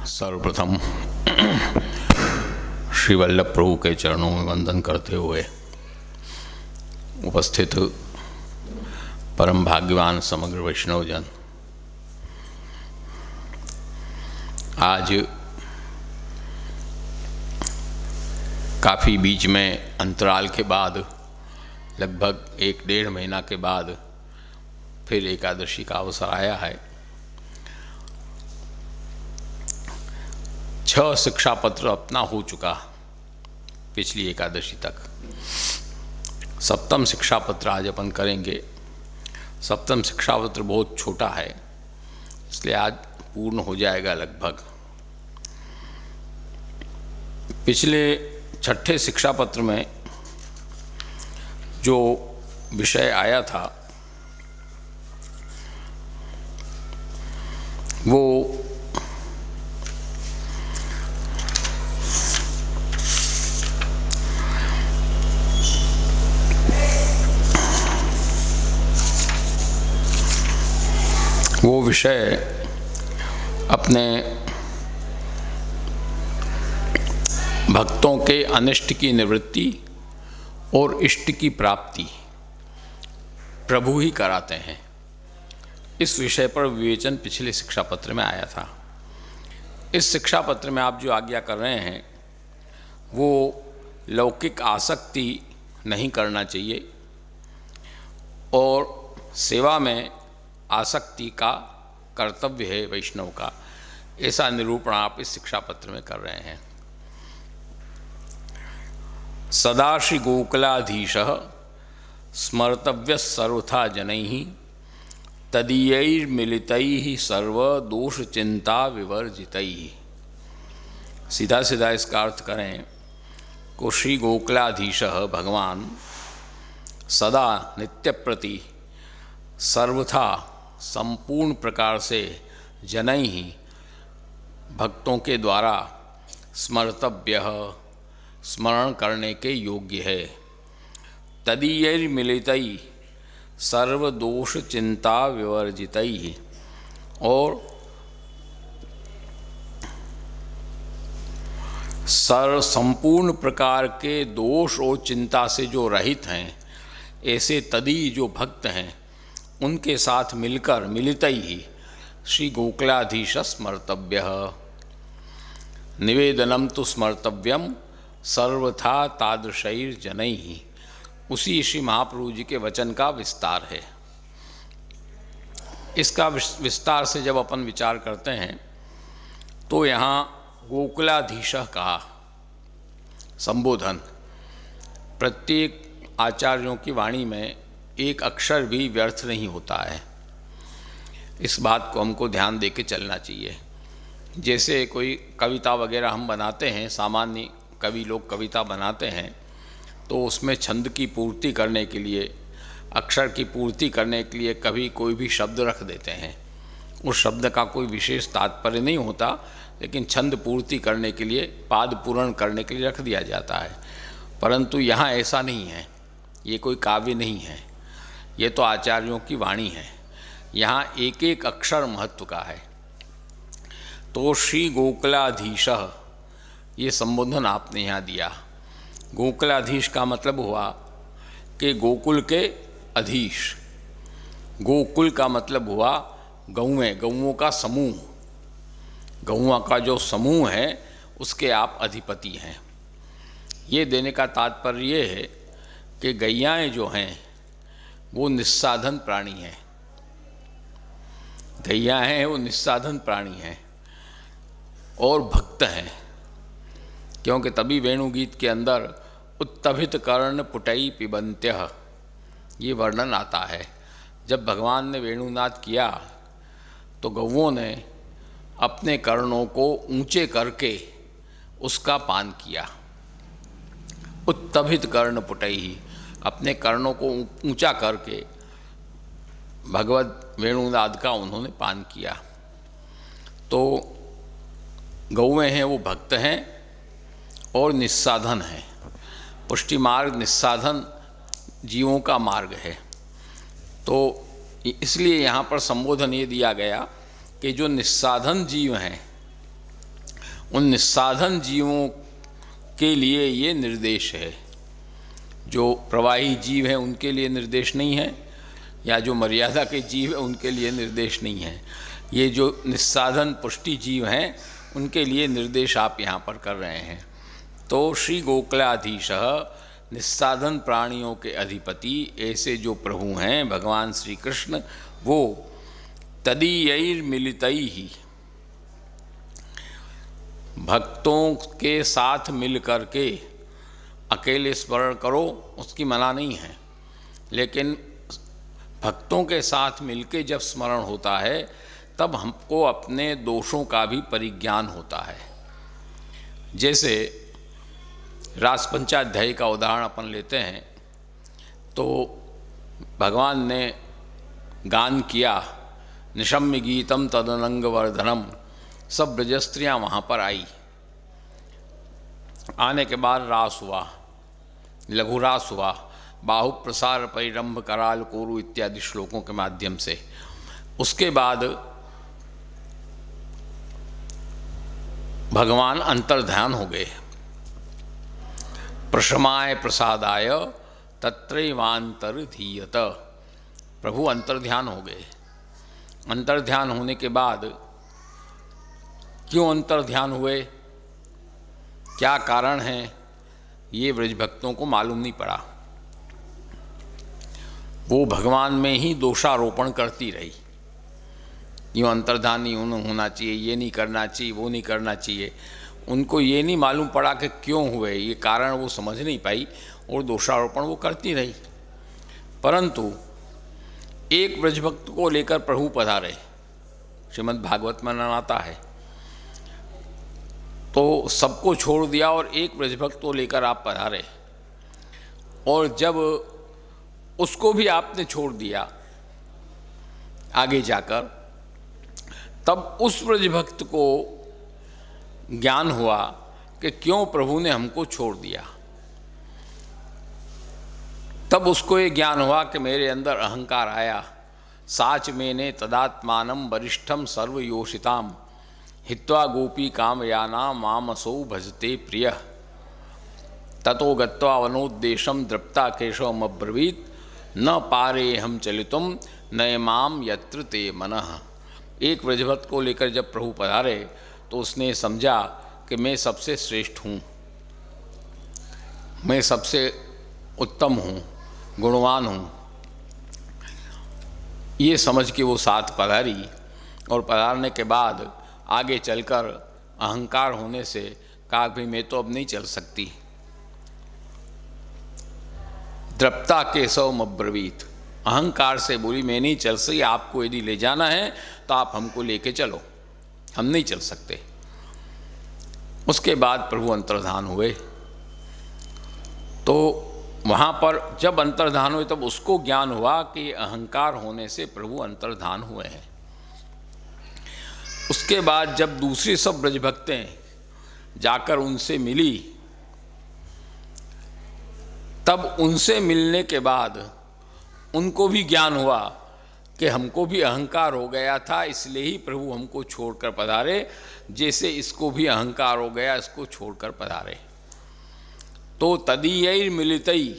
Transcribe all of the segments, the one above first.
सर्वप्रथम श्री वल्लभ प्रभु के चरणों में वंदन करते हुए उपस्थित परम भाग्यवान समग्र वैष्णवजन, आज काफ़ी बीच में अंतराल के बाद लगभग 1-1.5 महीना के बाद फिर एकादशी का अवसर आया है। 6 शिक्षापत्र अपना हो चुका पिछली एकादशी तक। 7वां शिक्षापत्र आज अपन करेंगे। 7वां शिक्षापत्र बहुत छोटा है, इसलिए आज पूर्ण हो जाएगा लगभग। पिछले 6ठे शिक्षापत्र में जो विषय आया था वो विषय अपने भक्तों के अनिष्ट की निवृत्ति और इष्ट की प्राप्ति प्रभु ही कराते हैं। इस विषय पर विवेचन पिछले शिक्षापत्र में आया था। इस शिक्षापत्र में आप जो आज्ञा कर रहे हैं वो लौकिक आसक्ति नहीं करना चाहिए और सेवा में आसक्ति का कर्तव्य है वैष्णव का, ऐसा निरूपण आप इस शिक्षापत्र में कर रहे हैं। सदा श्री गोकुलाधीशः स्मर्तव्य सर्वथा जनैः तदीयैर्मिलितैः सर्वदोष चिंता विवर्जितैः। सीधा सीधा इसका अर्थ करें को श्री गोकुलाधीशः भगवान सदा नित्य प्रति सर्वथा संपूर्ण प्रकार से जनैः भक्तों के द्वारा स्मर्तव्य स्मरण करने के योग्य है। तदीयैर्मिलितैः सर्वदोष चिंता विवर्जितैः, और संपूर्ण प्रकार के दोष और चिंता से जो रहित हैं, ऐसे तदी जो भक्त हैं उनके साथ मिलकर मिलितैः ही श्री गोकुलाधीश स्मर्तव्य निवेदनम तो स्मर्तव्यम सर्वथा तादृशैर्जनैः। उसी श्री महाप्रभु जी के वचन का विस्तार है। इसका विस्तार से जब अपन विचार करते हैं तो यहाँ गोकुलाधीश कहा संबोधन। प्रत्येक आचार्यों की वाणी में एक अक्षर भी व्यर्थ नहीं होता है। इस बात को हमको ध्यान दे के चलना चाहिए। जैसे कोई कविता वगैरह हम बनाते हैं, सामान्य कवि लोग कविता बनाते हैं तो उसमें छंद की पूर्ति करने के लिए, अक्षर की पूर्ति करने के लिए कभी कोई भी शब्द रख देते हैं। उस शब्द का कोई विशेष तात्पर्य नहीं होता, लेकिन छंद पूर्ति करने के लिए, पाद पूर्ण करने के लिए रख दिया जाता है। परंतु यहाँ ऐसा नहीं है, ये कोई काव्य नहीं है, ये तो आचार्यों की वाणी है। यहाँ एक एक अक्षर महत्व का है। तो श्री गोकुलाधीश ये संबोधन आपने यहाँ दिया। गोकुलाधीश का मतलब हुआ कि गोकुल के अधीश। गोकुल का मतलब हुआ गौएं, गौओं का समूह। गौओं का जो समूह है उसके आप अधिपति हैं। ये देने का तात्पर्य ये है कि गैयाएँ जो हैं वो निस्साधन प्राणी हैं। गैया हैं वो निस्साधन प्राणी हैं और भक्त हैं, क्योंकि तभी वेणुगीत के अंदर उत्तभित कर्ण पुटई पिबंत्य ये वर्णन आता है। जब भगवान ने वेणुनाद किया तो गौओं ने अपने कर्णों को ऊंचे करके उसका पान किया। उत्तभित कर्ण पुटई, अपने कर्णों को ऊंचा करके भगवत वेणुनाद का उन्होंने पान किया। तो गौएं हैं वो भक्त हैं और निस्साधन हैं। पुष्टि मार्ग निस्साधन जीवों का मार्ग है। तो इसलिए यहाँ पर संबोधन ये दिया गया कि जो निस्साधन जीव हैं उन निस्साधन जीवों के लिए ये निर्देश है। जो प्रवाही जीव हैं उनके लिए निर्देश नहीं है, या जो मर्यादा के जीव हैं उनके लिए निर्देश नहीं है। ये जो निस्साधन पुष्टि जीव हैं उनके लिए निर्देश आप यहाँ पर कर रहे हैं। तो श्री गोकुलाधीश निस्साधन प्राणियों के अधिपति ऐसे जो प्रभु हैं भगवान श्री कृष्ण, वो तदीयैर्मिलितैः ही भक्तों के साथ मिल कर के अकेले स्मरण करो, उसकी मना नहीं है, लेकिन भक्तों के साथ मिलके जब स्मरण होता है तब हमको अपने दोषों का भी परिज्ञान होता है। जैसे रास पंचाध्यायी का उदाहरण अपन लेते हैं तो भगवान ने गान किया, निशम्य गीतम तदनंग वर्धनम, सब ब्रजस्त्रियाँ वहाँ पर आई। आने के बाद रास हुआ, लघु रास हुआ, बाहु प्रसार परिरंभ कराल कोरु इत्यादि श्लोकों के माध्यम से। उसके बाद भगवान अंतर्ध्यान हो गए। प्रशमाय प्रसादाय तत्रैवांतर्धीयत, प्रभु अंतर्ध्यान हो गए। अंतर्ध्यान होने के बाद क्यों अंतर्ध्यान हुए, क्या कारण है, ये ब्रज भक्तों को मालूम नहीं पड़ा। वो भगवान में ही दोषारोपण करती रही, यूँ अंतर्ध्यान नहीं होना चाहिए, ये नहीं करना चाहिए, वो नहीं करना चाहिए। उनको ये नहीं मालूम पड़ा कि क्यों हुए, ये कारण वो समझ नहीं पाई और दोषारोपण वो करती रही। परंतु एक ब्रजभक्त को लेकर प्रभु पधारे, श्रीमद् भागवत में आता है, तो सबको छोड़ दिया और एक ब्रजभक्त को लेकर आप पधारे, और जब उसको भी आपने छोड़ दिया आगे जाकर, तब उस ब्रजभक्त को ज्ञान हुआ कि क्यों प्रभु ने हमको छोड़ दिया। तब उसको ये ज्ञान हुआ कि मेरे अंदर अहंकार आया। साच मैंने तदात्मानम वरिष्ठम सर्वयोषिताम हित्वा गोपी कामयाना मामसौ भजते प्रिय, ततो गत्वा वनोद्देशम द्रप्ता केशवमब्रवीत न पारे हम चलितुम नयमाम यत्र ते मनः। एक ब्रजभक्त को लेकर जब प्रभु पधारे तो उसने समझा कि मैं सबसे श्रेष्ठ हूँ, मैं सबसे उत्तम हूँ, गुणवान हूँ। ये समझ के वो साथ पधारी, और पधारने के बाद आगे चलकर अहंकार होने से कहा भी मैं तो अब नहीं चल सकती। द्रप्ता केशवमब्रवीत, अहंकार से बोली मैं नहीं चल सकती, आपको यदि ले जाना है तो आप हमको लेके चलो, हम नहीं चल सकते। उसके बाद प्रभु अंतर्धान हुए। तो वहाँ पर जब अंतर्धान हुए तब उसको ज्ञान हुआ कि अहंकार होने से प्रभु अंतर्धान हुए हैं। उसके बाद जब दूसरी सब ब्रजभक्तें जाकर उनसे मिली, तब उनसे मिलने के बाद उनको भी ज्ञान हुआ कि हमको भी अहंकार हो गया था, इसलिए ही प्रभु हमको छोड़कर पधारे, जैसे इसको भी अहंकार हो गया, इसको छोड़कर पधारे। तो तदीयैर्मिलितैः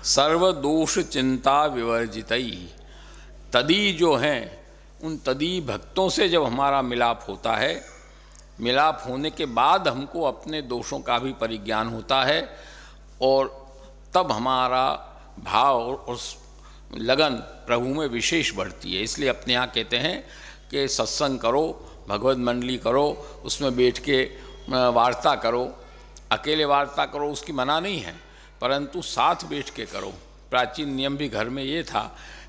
सर्वदोष चिंता विवर्जितैः, तदी जो हैं उन तदी भक्तों से जब हमारा मिलाप होता है, मिलाप होने के बाद हमको अपने दोषों का भी परिज्ञान होता है, और तब हमारा भाव और लगन प्रभु में विशेष बढ़ती है। इसलिए अपने यहाँ कहते हैं कि सत्संग करो, भगवत मंडली करो, उसमें बैठ के वार्ता करो। अकेले वार्ता करो उसकी मना नहीं है, परंतु साथ बैठ के करो। प्राचीन नियम भी घर में ये था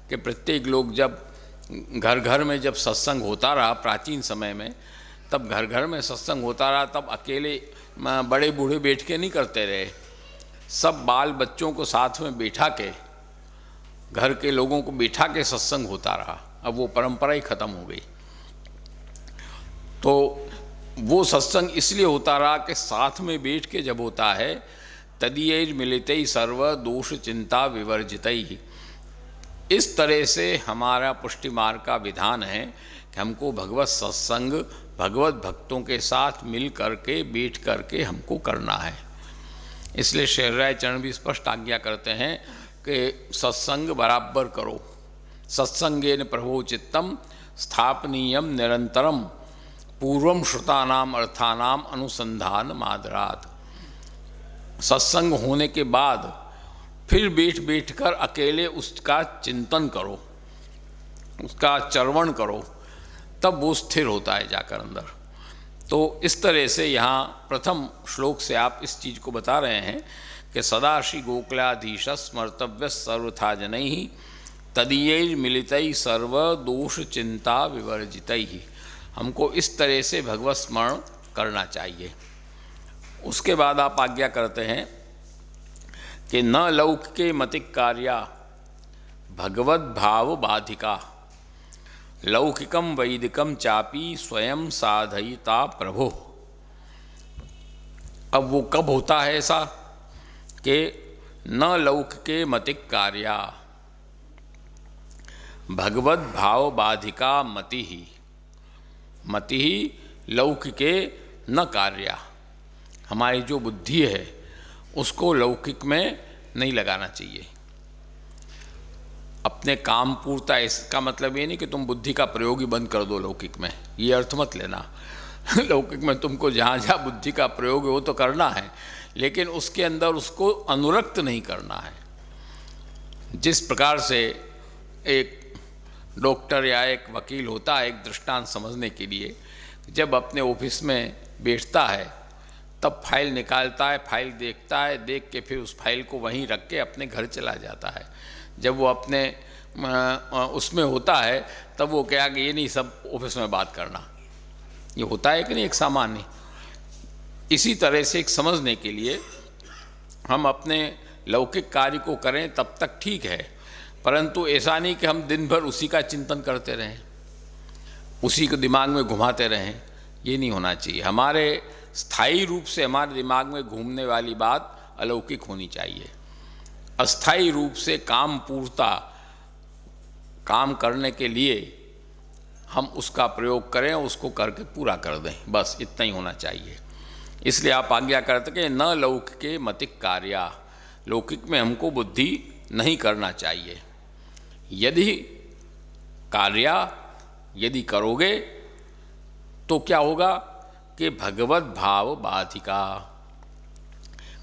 कि प्रत्येक लोग जब घर घर में जब सत्संग होता रहा प्राचीन समय में, तब घर घर में सत्संग होता रहा, तब अकेले बड़े बूढ़े बैठ के नहीं करते रहे, सब बाल बच्चों को साथ में बैठा के, घर के लोगों को बैठा के सत्संग होता रहा। अब वो परंपरा ही खत्म हो गई। तो वो सत्संग इसलिए होता रहा कि साथ में बैठ के जब होता है, तदीयैर्मिलितैः सर्व दोष चिंता विवर्जितैः। इस तरह से हमारा पुष्टि मार्ग का विधान है कि हमको भगवत सत्संग भगवत भक्तों के साथ मिल करके बैठ करके हमको करना है। इसलिए शेरराय चरण भी स्पष्ट आज्ञा करते हैं कि सत्संग बराबर करो। सत्संगेन प्रभो चित्तम स्थापनीयम निरंतरम पूर्वम श्रुतानाम अर्थानाम अनुसंधान मादरात। सत्संग होने के बाद फिर बैठ बैठ कर अकेले उसका चिंतन करो, उसका चर्वण करो, तब वो स्थिर होता है जाकर अंदर। तो इस तरह से यहाँ प्रथम श्लोक से आप इस चीज़ को बता रहे हैं कि सदा श्री गोकुलाधीश स्मर्तव्य सर्वथा जनैः तदीय मिलितैः सर्व दोष चिंता विवर्जितैः। हमको इस तरह से भगवत स्मरण करना चाहिए। उसके बाद आप आज्ञा करते हैं कि न लौकिके मतिक कार्या भगवद भाव बाधिका लौकिकम वैदिकम चापी स्वयं साधयिता प्रभो। अब वो कब होता है ऐसा कि न लौकिके मतिक कार्या भगवद भाव बाधिका मति ही, मति ही लौकिके न कार्या। हमारी जो बुद्धि है उसको लौकिक में नहीं लगाना चाहिए। अपने काम पूर्ता, इसका मतलब ये नहीं कि तुम बुद्धि का प्रयोग ही बंद कर दो लौकिक में, ये अर्थ मत लेना। लौकिक में तुमको जहाँ जहाँ बुद्धि का प्रयोग है वो तो करना है, लेकिन उसके अंदर उसको अनुरक्त नहीं करना है। जिस प्रकार से एक डॉक्टर या एक वकील होता है, एक दृष्टांत समझने के लिए, जब अपने ऑफिस में बैठता है तब फाइल निकालता है, फाइल देखता है, देख के फिर उस फाइल को वहीं रख के अपने घर चला जाता है। जब वो अपने उसमें होता है तब वो क्या कि ये नहीं सब ऑफिस में बात करना, ये होता है कि नहीं एक सामान्य। इसी तरह से एक समझने के लिए हम अपने लौकिक कार्य को करें तब तक ठीक है, परंतु ऐसा नहीं कि हम दिन भर उसी का चिंतन करते रहें, उसी को दिमाग में घुमाते रहें, ये नहीं होना चाहिए। हमारे स्थायी रूप से हमारे दिमाग में घूमने वाली बात अलौकिक होनी चाहिए। अस्थायी रूप से काम पूर्ता काम करने के लिए हम उसका प्रयोग करें, उसको करके पूरा कर दें, बस इतना ही होना चाहिए। इसलिए आप आज्ञा करते कि न लौकिके मतिक कार्या, लौकिक में हमको बुद्धि नहीं करना चाहिए। यदि कार्या यदि करोगे तो क्या होगा कि भगवत भाव बाधिका,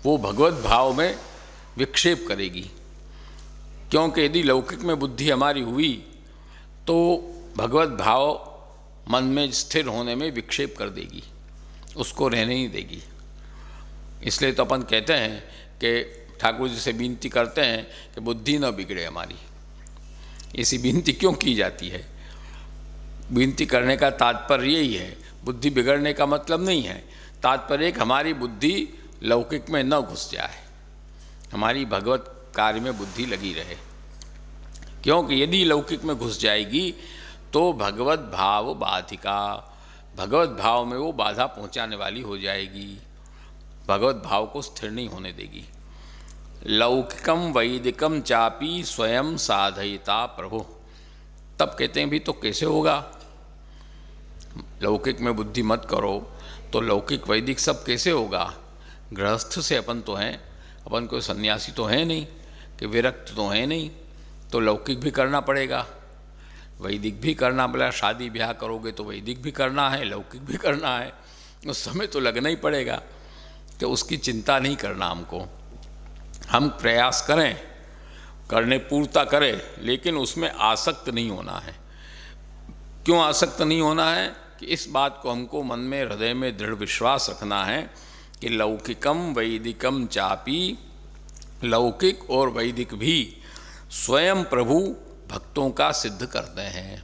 वो भगवत भाव में विक्षेप करेगी। क्योंकि यदि लौकिक में बुद्धि हमारी हुई तो भगवत भाव मन में स्थिर होने में विक्षेप कर देगी, उसको रहने नहीं देगी। इसलिए तो अपन कहते हैं कि ठाकुर जी से विनती करते हैं कि बुद्धि न बिगड़े हमारी। ऐसी विनती क्यों की जाती है? विनती करने का तात्पर्य यही है, बुद्धि बिगड़ने का मतलब नहीं है। तात्पर्य कि हमारी बुद्धि लौकिक में न घुस जाए, हमारी भगवत कार्य में बुद्धि लगी रहे। क्योंकि यदि लौकिक में घुस जाएगी तो भगवत भाव बाधिका, भगवत भाव में वो बाधा पहुंचाने वाली हो जाएगी, भगवत भाव को स्थिर नहीं होने देगी। लौकिकम वैदिकम चापी स्वयं साधयिता प्रभु। तब कहते हैं भी तो कैसे होगा? लौकिक में बुद्धि मत करो तो लौकिक वैदिक सब कैसे होगा? गृहस्थ से अपन तो हैं, अपन कोई सन्यासी तो है नहीं, कि विरक्त तो है नहीं, तो लौकिक भी करना पड़ेगा, वैदिक भी करना पड़ेगा। शादी ब्याह करोगे तो वैदिक भी करना है, लौकिक भी करना है, उस समय तो लगना ही पड़ेगा। कि उसकी चिंता नहीं करना हमको, हम प्रयास करें, करने पूर्ता करें, लेकिन उसमें आसक्त नहीं होना है। क्यों आसक्त नहीं होना है? कि इस बात को हमको मन में हृदय में दृढ़ विश्वास रखना है कि लौकिकम वैदिकम चापी, लौकिक और वैदिक भी स्वयं प्रभु भक्तों का सिद्ध करते हैं।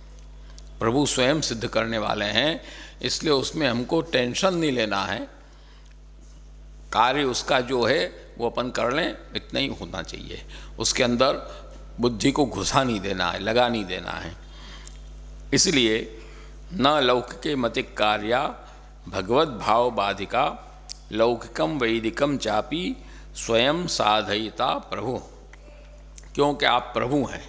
प्रभु स्वयं सिद्ध करने वाले हैं, इसलिए उसमें हमको टेंशन नहीं लेना है। कार्य उसका जो है वो अपन कर लें, इतना ही होना चाहिए। उसके अंदर बुद्धि को घुसा नहीं देना है, लगा नहीं देना है। इसलिए न लौकिके मतिक कार्या भगवत भाव बाधिका लौकिकम वैदिकम चापी स्वयं साधयिता प्रभु। क्योंकि आप प्रभु हैं,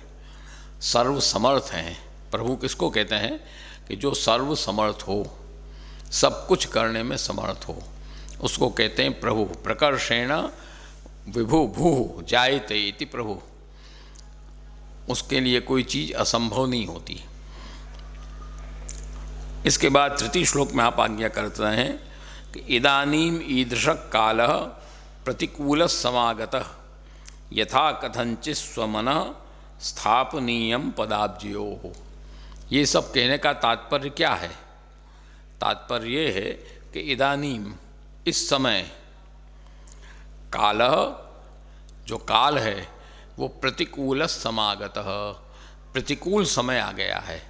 सर्व समर्थ हैं। प्रभु किसको कहते हैं? कि जो सर्व समर्थ हो, सब कुछ करने में समर्थ हो, उसको कहते हैं प्रभु। प्रकर्षेण विभु भू जायते इति प्रभु। उसके लिए कोई चीज़ असंभव नहीं होती। इसके बाद तृतीय श्लोक में आप आज्ञा करते हैं कि इदानीम ईदृशः कालः प्रतिकूल समागतः यथा कथंचित् स्वमनः स्थापनीयम पदाब्जयोः। ये सब कहने का तात्पर्य क्या है? तात्पर्य ये है कि इदानीम, इस समय, कालः, जो काल है वो प्रतिकूल समागतः, प्रतिकूल समय आ गया है,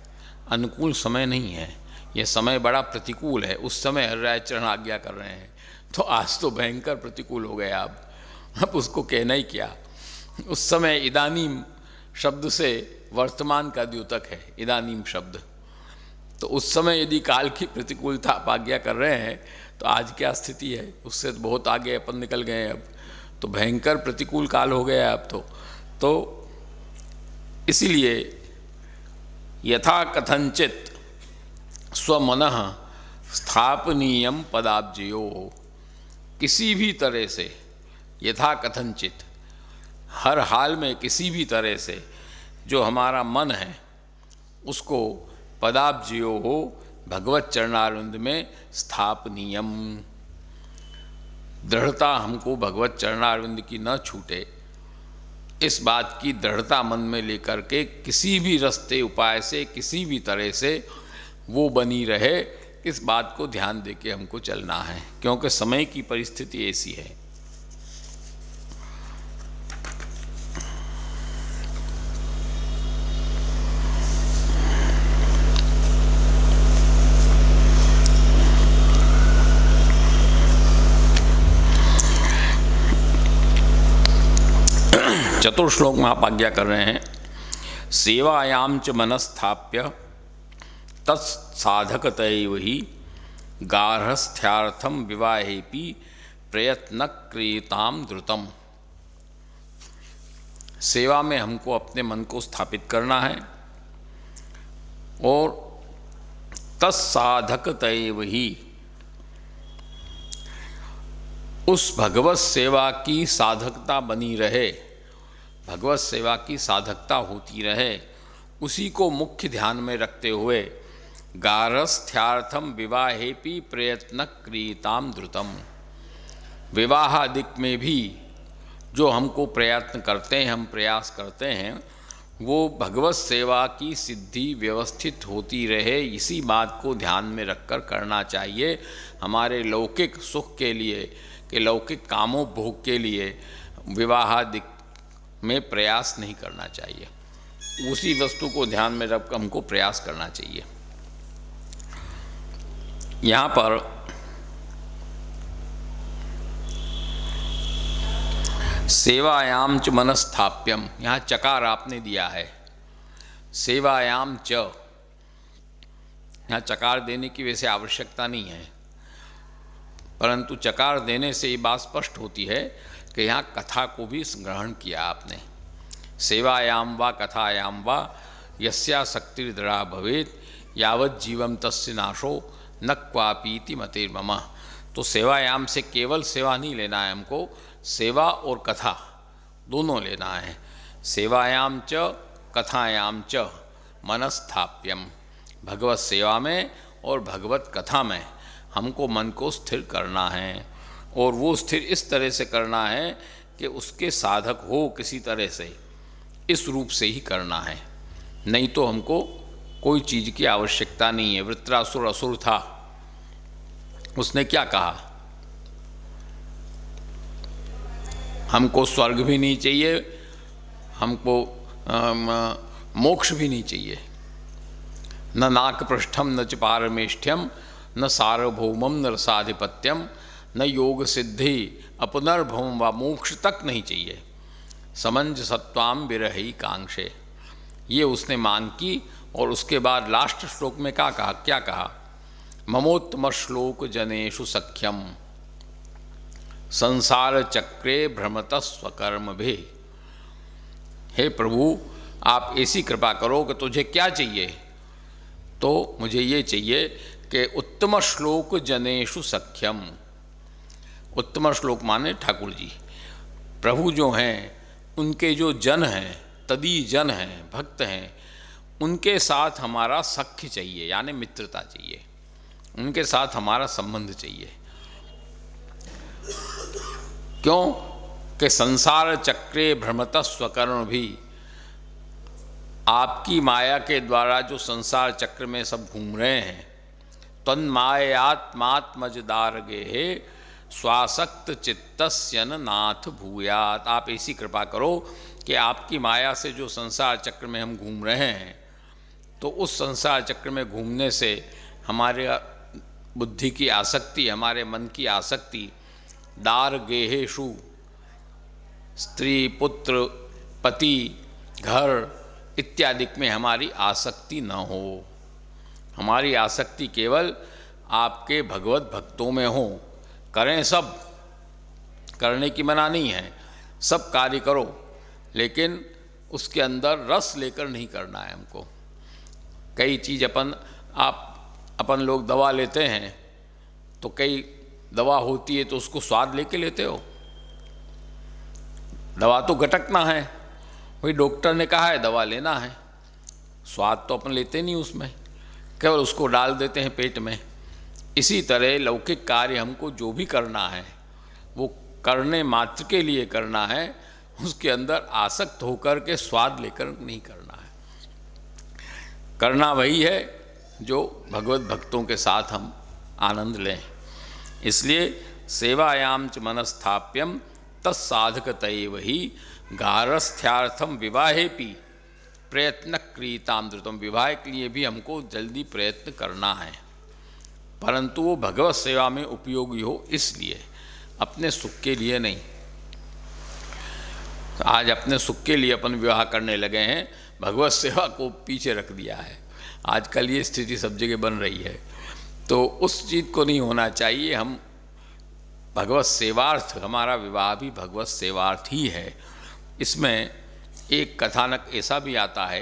अनुकूल समय नहीं है। ये समय बड़ा प्रतिकूल है। उस समय हरिराय चरण आज्ञा कर रहे हैं, तो आज तो भयंकर प्रतिकूल हो गया। अब उसको कहना ही क्या। उस समय इदानीम शब्द से वर्तमान का द्योतक है इदानीम शब्द। तो उस समय यदि काल की प्रतिकूलता आप आज्ञा कर रहे हैं तो आज क्या स्थिति है? उससे तो बहुत आगे अपन निकल गए। अब तो भयंकर प्रतिकूल काल हो गया अब तो इसीलिए यथा कथंचित स्वमनः स्थापनीयम पदाब्जयो, किसी भी तरह से, यथा कथंचित, हर हाल में, किसी भी तरह से जो हमारा मन है उसको पदाब्जयो हो, भगवत चरणारविंद में स्थापनीयम, दृढ़ता हमको भगवत चरणारविंद की न छूटे, इस बात की दृढ़ता मन में लेकर के किसी भी रास्ते उपाय से, किसी भी तरह से वो बनी रहे, इस बात को ध्यान दे के हमको चलना है, क्योंकि समय की परिस्थिति ऐसी है। चतुर्थ श्लोक में आप आज्ञा कर रहे हैं, सेवायाम च मनस्थाप्य तत्साधकतैव ही गार्हस्थ्यार्थम विवाहेपि प्रयत्न क्रियताम द्रुतम। सेवा में हमको अपने मन को स्थापित करना है और तत्साधकतैव ही, उस भगवत सेवा की साधकता बनी रहे, भगवत सेवा की साधकता होती रहे, उसी को मुख्य ध्यान में रखते हुए गारस्थ्यार्थम विवाहेपि प्रयत्न क्रियताम द्रुतम, विवाहादिक में भी जो हमको प्रयत्न करते हैं, हम प्रयास करते हैं, वो भगवत सेवा की सिद्धि व्यवस्थित होती रहे, इसी बात को ध्यान में रखकर करना चाहिए। हमारे लौकिक सुख के लिए, कि लौकिक कामों भोग के लिए विवाहादिक में प्रयास नहीं करना चाहिए, उसी वस्तु को ध्यान में रख हमको प्रयास करना चाहिए। यहाँ पर सेवायाम च मनस्थाप्यम, यहाँ चकार आपने दिया है, सेवायाम च, यहाँ चकार देने की वैसे आवश्यकता नहीं है, परंतु चकार देने से ये बात स्पष्ट होती है कि यहाँ कथा को भी ग्रहण किया आपने। सेवायाम वा कथायाम वा यस्या शक्तिर्दृढ़ा भवेत यावत् जीवम तस्य नाशो न क्वापीति मतिर्मम। तो सेवायाम से केवल सेवा नहीं लेना है हमको, सेवा और कथा दोनों लेना है। सेवायाम च कथायाम च मनस्थाप्यम, भगवत सेवा में और भगवत कथा में हमको मन को स्थिर करना है, और वो स्थिर इस तरह से करना है कि उसके साधक हो किसी तरह से, इस रूप से ही करना है, नहीं तो हमको कोई चीज़ की आवश्यकता नहीं है। वृत्रासुर असुर था, उसने क्या कहा, हमको स्वर्ग भी नहीं चाहिए, हमको मोक्ष भी नहीं चाहिए, न नाकपृष्ठम न च पारमेष्ठ्यम न सार्वभौमम न रसाधिपत्यम न योग सिद्धि अपनर्भवम व मोक्ष तक नहीं चाहिए, समंज सत्वाम विरही कांक्षे, ये उसने मांग की। और उसके बाद लास्ट श्लोक में क्या कहा, ममोत्तम श्लोक जनेषु सख्यम संसार चक्रे भ्रमत स्वकर्म भे। हे प्रभु, आप ऐसी कृपा करो कि तुझे क्या चाहिए, तो मुझे ये चाहिए कि उत्तम श्लोक जनेषु सख्यम। उत्तम श्लोक माने ठाकुर जी, प्रभु जो हैं उनके जो जन हैं, तदी जन हैं, भक्त हैं, उनके साथ हमारा सख्य चाहिए, यानी मित्रता चाहिए, उनके साथ हमारा संबंध चाहिए। क्यों कि संसार चक्रे भ्रमत स्वकर्म भी, आपकी माया के द्वारा जो संसार चक्र में सब घूम रहे हैं, तन्मायात्मात्मजदार गेहे स्वासक्त चित्तस्यन नाथ भूयात। आप ऐसी कृपा करो कि आपकी माया से जो संसार चक्र में हम घूम रहे हैं, तो उस संसार चक्र में घूमने से हमारे बुद्धि की आसक्ति, हमारे मन की आसक्ति दार गेहेशु, स्त्री पुत्र पति घर इत्यादि में हमारी आसक्ति न हो। हमारी आसक्ति केवल आपके भगवत भक्तों में हो। करें, सब करने की मना नहीं है, सब कार्य करो, लेकिन उसके अंदर रस लेकर नहीं करना है हमको। कई चीज़ अपन लोग दवा लेते हैं, तो कई दवा होती है तो उसको स्वाद लेके लेते हो। दवा तो गटकना है, वही डॉक्टर ने कहा है दवा लेना है, स्वाद तो अपन लेते नहीं उसमें, केवल उसको डाल देते हैं पेट में। इसी तरह लौकिक कार्य हमको जो भी करना है वो करने मात्र के लिए करना है, उसके अंदर आसक्त होकर के स्वाद लेकर नहीं करना है। करना वही है जो भगवत भक्तों के साथ हम आनंद लें। इसलिए सेवायाम च मनस्थाप्यम तत्साधकतैव ही गारस्थ्यार्थम विवाहेपि प्रयत्न क्रियताम द्रुतम। विवाह के लिए भी हमको जल्दी प्रयत्न करना है, परंतु वो भगवत सेवा में उपयोगी हो, इसलिए, अपने सुख के लिए नहीं। आज अपने सुख के लिए अपन विवाह करने लगे हैं, भगवत सेवा को पीछे रख दिया है। आजकल ये स्थिति सब जगह बन रही है, तो उस चीज़ को नहीं होना चाहिए। हम भगवत सेवार्थ, हमारा विवाह भी भगवत सेवार्थ ही है। इसमें एक कथानक ऐसा भी आता है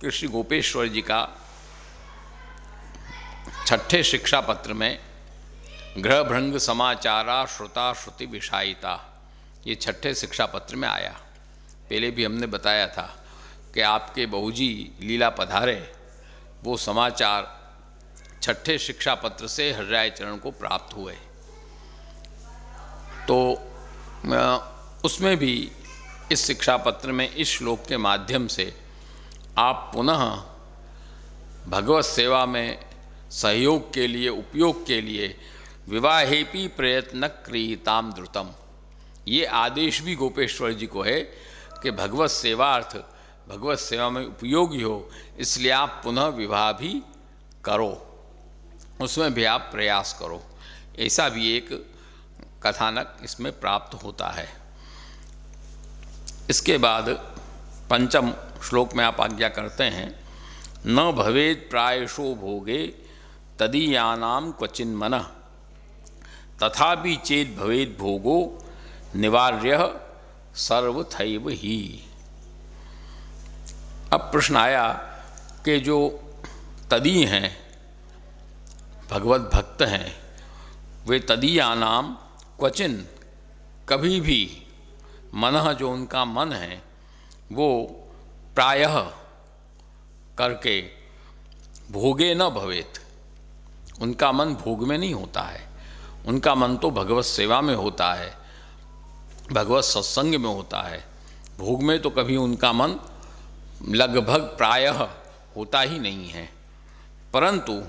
कि श्री गोपेश्वर जी का छठे शिक्षा पत्र में ग्रह भृंग समाचारा श्रुता श्रुति विषायिता, ये छठे शिक्षा पत्र में आया। पहले भी हमने बताया था कि आपके बहूजी लीला पधारे, वो समाचार छठे शिक्षा पत्र से हरिराय चरण को प्राप्त हुए। तो उसमें भी इस शिक्षा पत्र में इस श्लोक के माध्यम से आप पुनः भगवत सेवा में सहयोग के लिए, उपयोग के लिए विवाहेपि प्रयत्न क्रियताम द्रुतम, ये आदेश भी गोपेश्वर जी को है कि भगवत सेवार्थ, भगवत सेवा में उपयोगी हो, इसलिए आप पुनः विवाह भी करो, उसमें भी आप प्रयास करो। ऐसा भी एक कथानक इसमें प्राप्त होता है। इसके बाद पंचम श्लोक में आप आज्ञा करते हैं, न भवेद प्रायशो भोगे तदीयानाम क्वचिन मनः तथापि चेत भवेद भोगो निवार्य सर्वथैव ही। अब प्रश्न आया कि जो तदी हैं, भगवत भक्त हैं, वे तदीयानाम क्वचिन, कभी भी, मनः जो उनका मन है वो प्रायः करके भोगे न भवेत, उनका मन भोग में नहीं होता है, उनका मन तो भगवत सेवा में होता है, भगवत सत्संग में होता है। भोग में तो कभी उनका मन लगभग प्रायः होता ही नहीं है। परंतु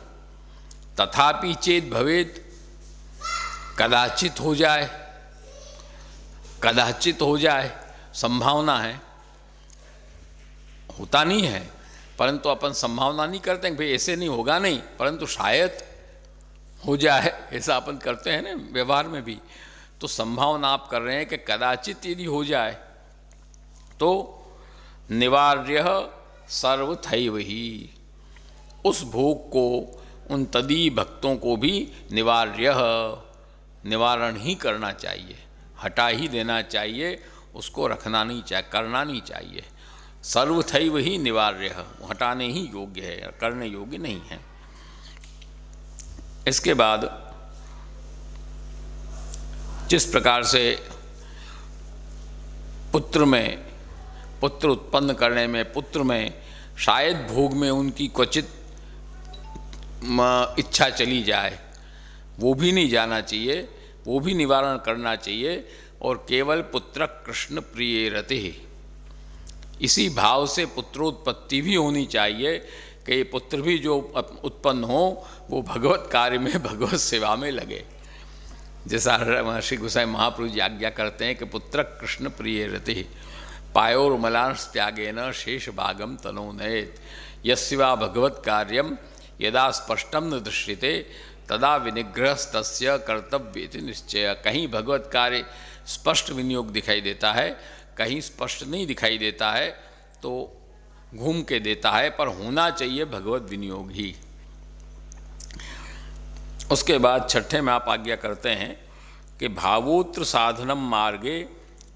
तथापि चेत भवेद, कदाचित हो जाए, कदाचित हो जाए, संभावना है, होता नहीं है, परंतु अपन संभावना नहीं करते कि भाई ऐसे नहीं होगा, नहीं, परंतु शायद हो जाए, ऐसा अपन करते हैं ना व्यवहार में भी। तो संभावना आप कर रहे हैं कि कदाचित यदि हो जाए तो निवार्य सर्वथैव ही, उस भोग को, उन तदी भक्तों को भी निवार्य, निवारण ही करना चाहिए, हटा ही देना चाहिए, उसको रखना नहीं चाहिए, करना नहीं चाहिए। सर्वथैव ही निवार्य, हटाने ही योग्य है, करने योग्य नहीं है। इसके बाद जिस प्रकार से पुत्र उत्पन्न करने में, पुत्र में शायद भोग में उनकी क्वचित इच्छा चली जाए, वो भी नहीं जाना चाहिए, वो भी निवारण करना चाहिए। और केवल पुत्र कृष्ण प्रिय रति, इसी भाव से पुत्रोत्पत्ति भी होनी चाहिए कि पुत्र भी जो उत्पन्न हो वो भगवत कार्य में, भगवत सेवा में लगे। जैसा श्री गोसाई महाप्रभु जी आज्ञा करते हैं कि पुत्र कृष्ण प्रिय रति पायोर्मलांश त्यागेन शेष भागम तनोनयेत यस्वा भगवत कार्यम यदा स्पष्टम न दृश्यते तदा विनिग्रहस्तस्य कर्तव्य निश्चय। कहीं भगवत कार्य स्पष्ट विनियोग दिखाई देता है, कहीं स्पष्ट नहीं दिखाई देता है, तो घूम के देता है, पर होना चाहिए भगवत विनियोग ही। उसके बाद छठे में आप आज्ञा करते हैं कि भावोत्र साधनम मार्गे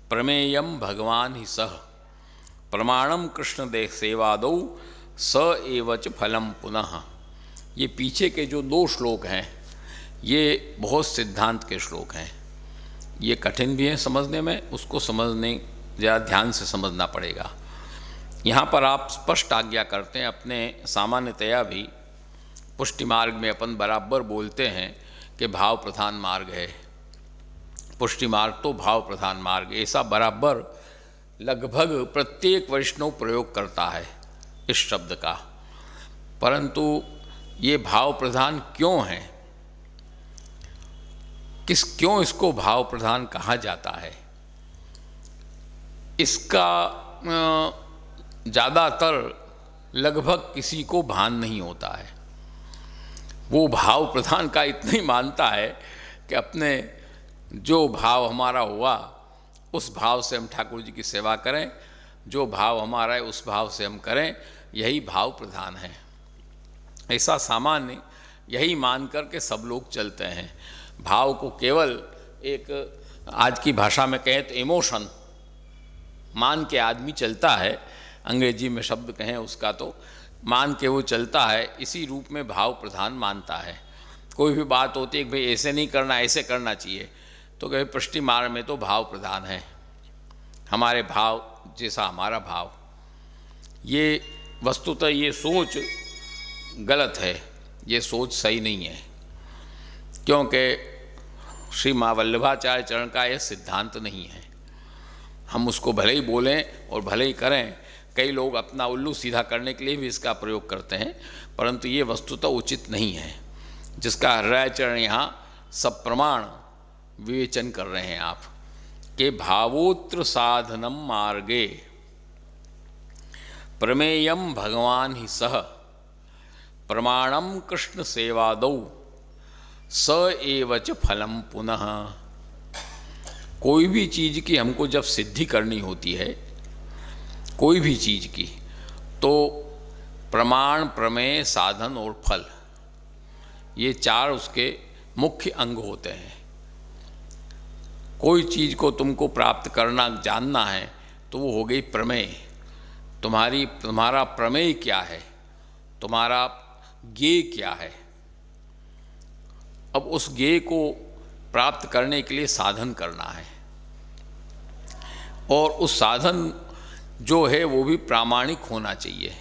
प्रमेयम भगवान ही सह प्रमाणम कृष्ण देह सेवादौ स एवच फलम पुनः। ये पीछे के जो 2 श्लोक हैं ये बहुत सिद्धांत के श्लोक हैं, ये कठिन भी हैं समझने में, उसको समझने ज़्यादा ध्यान से समझना पड़ेगा। यहाँ पर आप स्पष्ट आज्ञा करते हैं, अपने सामान्यतया भी पुष्टि मार्ग में अपन बराबर बोलते हैं कि भाव प्रधान मार्ग है, पुष्टि मार्ग तो भाव प्रधान मार्ग, ऐसा बराबर लगभग प्रत्येक वैष्णव प्रयोग करता है इस शब्द का। परंतु ये भाव प्रधान क्यों है, क्यों इसको भाव प्रधान कहा जाता है, इसका ज़्यादातर लगभग किसी को भान नहीं होता है। वो भाव प्रधान का इतना ही मानता है कि अपने जो भाव हमारा हुआ उस भाव से हम ठाकुर जी की सेवा करें, जो भाव हमारा है उस भाव से हम करें, यही भाव प्रधान है। ऐसा सामान्य यही मान कर के सब लोग चलते हैं। भाव को केवल एक आज की भाषा में कहें तो इमोशन मान के आदमी चलता है, अंग्रेजी में शब्द कहें उसका तो मान के वो चलता है, इसी रूप में भाव प्रधान मानता है। कोई भी बात होती है कि भाई ऐसे नहीं करना, ऐसे करना चाहिए, तो कभी पुष्टि मार्ग में तो भाव प्रधान है, हमारे भाव जैसा हमारा भाव। ये वस्तुतः ये सोच गलत है, ये सोच सही नहीं है, क्योंकि श्री माँ वल्लभाचार्य चरण का यह सिद्धांत नहीं है। हम उसको भले ही बोलें और भले ही करें, कई लोग अपना उल्लू सीधा करने के लिए भी इसका प्रयोग करते हैं, परंतु ये वस्तुतः उचित नहीं है, जिसका हृदयाचरण यहाँ सब प्रमाण विवेचन कर रहे हैं आप कि भावोत्र साधनम मार्गे प्रमेयम भगवान ही सह प्रमाणम कृष्ण सेवादौ स एवच फलम पुनः। कोई भी चीज़ की हमको जब सिद्धि करनी होती है, कोई भी चीज़ की, तो प्रमाण, प्रमेय, साधन और फल, ये 4 उसके मुख्य अंग होते हैं। कोई चीज़ को तुमको प्राप्त करना, जानना है, तो वो हो गई प्रमेय। तुम्हारा प्रमेय क्या है, तुम्हारा ज्ञेय क्या है। अब उस ज्ञेय को प्राप्त करने के लिए साधन करना है, और उस साधन जो है वो भी प्रामाणिक होना चाहिए।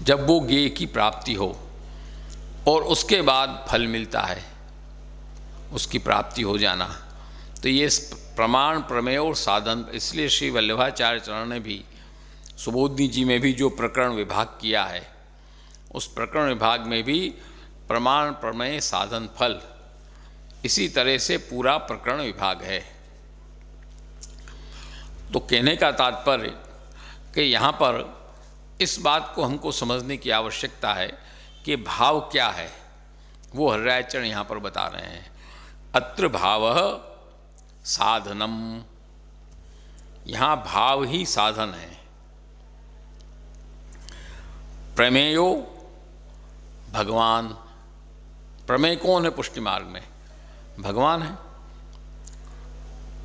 जब वो ज्ञेय की प्राप्ति हो और उसके बाद फल मिलता है, उसकी प्राप्ति हो जाना, तो ये प्रमाण, प्रमेय और साधन। इसलिए श्री वल्लभाचार्य चरण ने भी सुबोधनी जी में भी जो प्रकरण विभाग किया है, उस प्रकरण विभाग में भी प्रमाण, प्रमेय, साधन, फल, इसी तरह से पूरा प्रकरण विभाग है। तो कहने का तात्पर्य कि यहाँ पर इस बात को हमको समझने की आवश्यकता है कि भाव क्या है, वो हृदयाचरण यहाँ पर बता रहे हैं। अत्र भावः साधनम, यहाँ भाव ही साधन है। प्रमेयो भगवान, प्रमेय कौन है पुष्टि मार्ग में? भगवान है।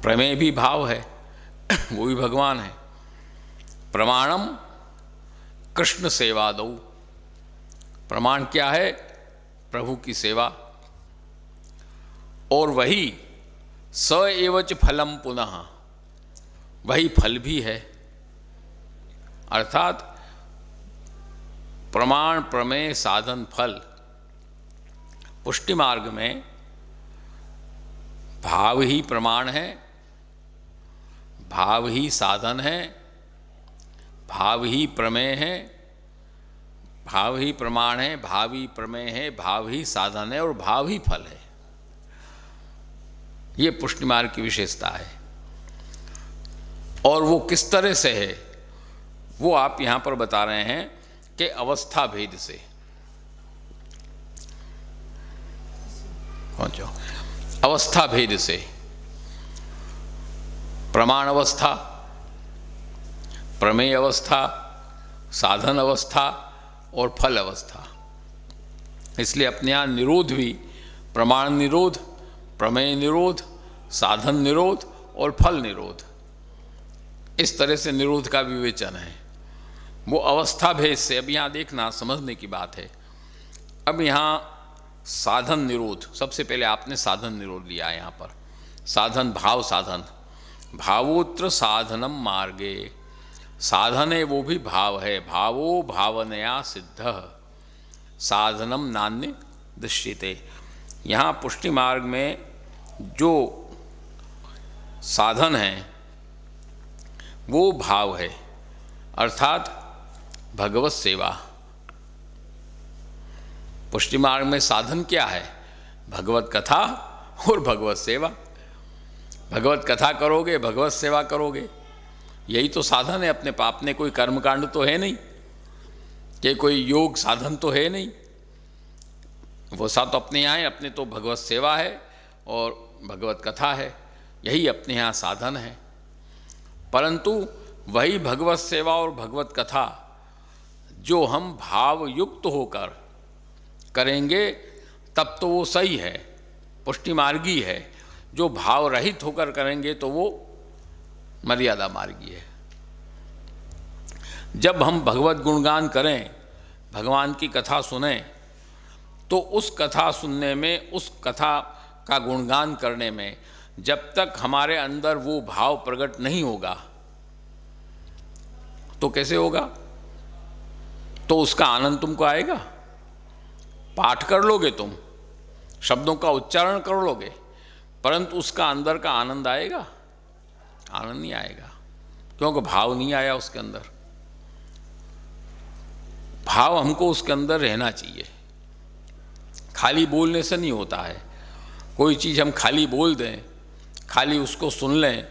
प्रमेय भी भाव है, वो भी भगवान है। प्रमाणम कृष्ण सेवादौ, प्रमाण क्या है? प्रभु की सेवा, और वही स एवच फलम पुनः, वही फल भी है। अर्थात प्रमाण प्रमेय साधन फल, पुष्टि मार्ग में भाव ही प्रमाण है, भाव ही साधन है, भाव ही प्रमेय है, भाव ही प्रमाण है, भाव ही प्रमेय है, भाव ही साधन है और भाव ही फल है। ये पुष्टि मार्ग की विशेषता है। और वो किस तरह से है वो आप यहाँ पर बता रहे हैं कि अवस्था भेद से। पहुँचो, अवस्था भेद से, प्रमाण अवस्था, प्रमेय अवस्था, साधन अवस्था और फल अवस्था। इसलिए अपने यहाँ निरोध भी प्रमाण निरोध, प्रमेय निरोध, साधन निरोध और फल निरोध, इस तरह से निरोध का विवेचन है। वो अवस्था भेद से, अब यहाँ देखना समझने की बात है। अब यहाँ साधन निरोध, सबसे पहले आपने साधन निरोध लिया यहाँ पर। साधन भाव साधन, भावोत्र साधनम मार्गे, साधन है वो भी भाव है, भावो भावनया सिद्ध साधनम नान्य दृश्यते। यहाँ पुष्टि मार्ग में जो साधन है वो भाव है, अर्थात भगवत सेवा। पुष्टि मार्ग में साधन क्या है? भगवत कथा और भगवत सेवा। भगवत कथा करोगे, भगवत सेवा करोगे, यही तो साधन है अपने पाप। ने कोई कर्मकांड तो है नहीं, कि कोई योग साधन तो है नहीं, वो साथ तो अपने यहाँ है। अपने तो भगवत सेवा है और भगवत कथा है, यही अपने यहाँ साधन है। परंतु वही भगवत सेवा और भगवत कथा जो हम भाव युक्त होकर करेंगे तब तो वो सही है, पुष्टि मार्गी है। जो भाव रहित होकर करेंगे तो वो मर्यादा मार्गी है। जब हम भगवत गुणगान करें, भगवान की कथा सुने, तो उस कथा सुनने में, उस कथा का गुणगान करने में जब तक हमारे अंदर वो भाव प्रकट नहीं होगा तो कैसे होगा? तो उसका आनंद तुमको आएगा? पाठ कर लोगे तुम, शब्दों का उच्चारण कर लोगे, परंतु उसका अंदर का आनंद आएगा? आनंद नहीं आएगा, क्योंकि भाव नहीं आया उसके अंदर। भाव हमको उसके अंदर रहना चाहिए, खाली बोलने से नहीं होता है। कोई चीज़ हम खाली बोल दें, खाली उसको सुन लें,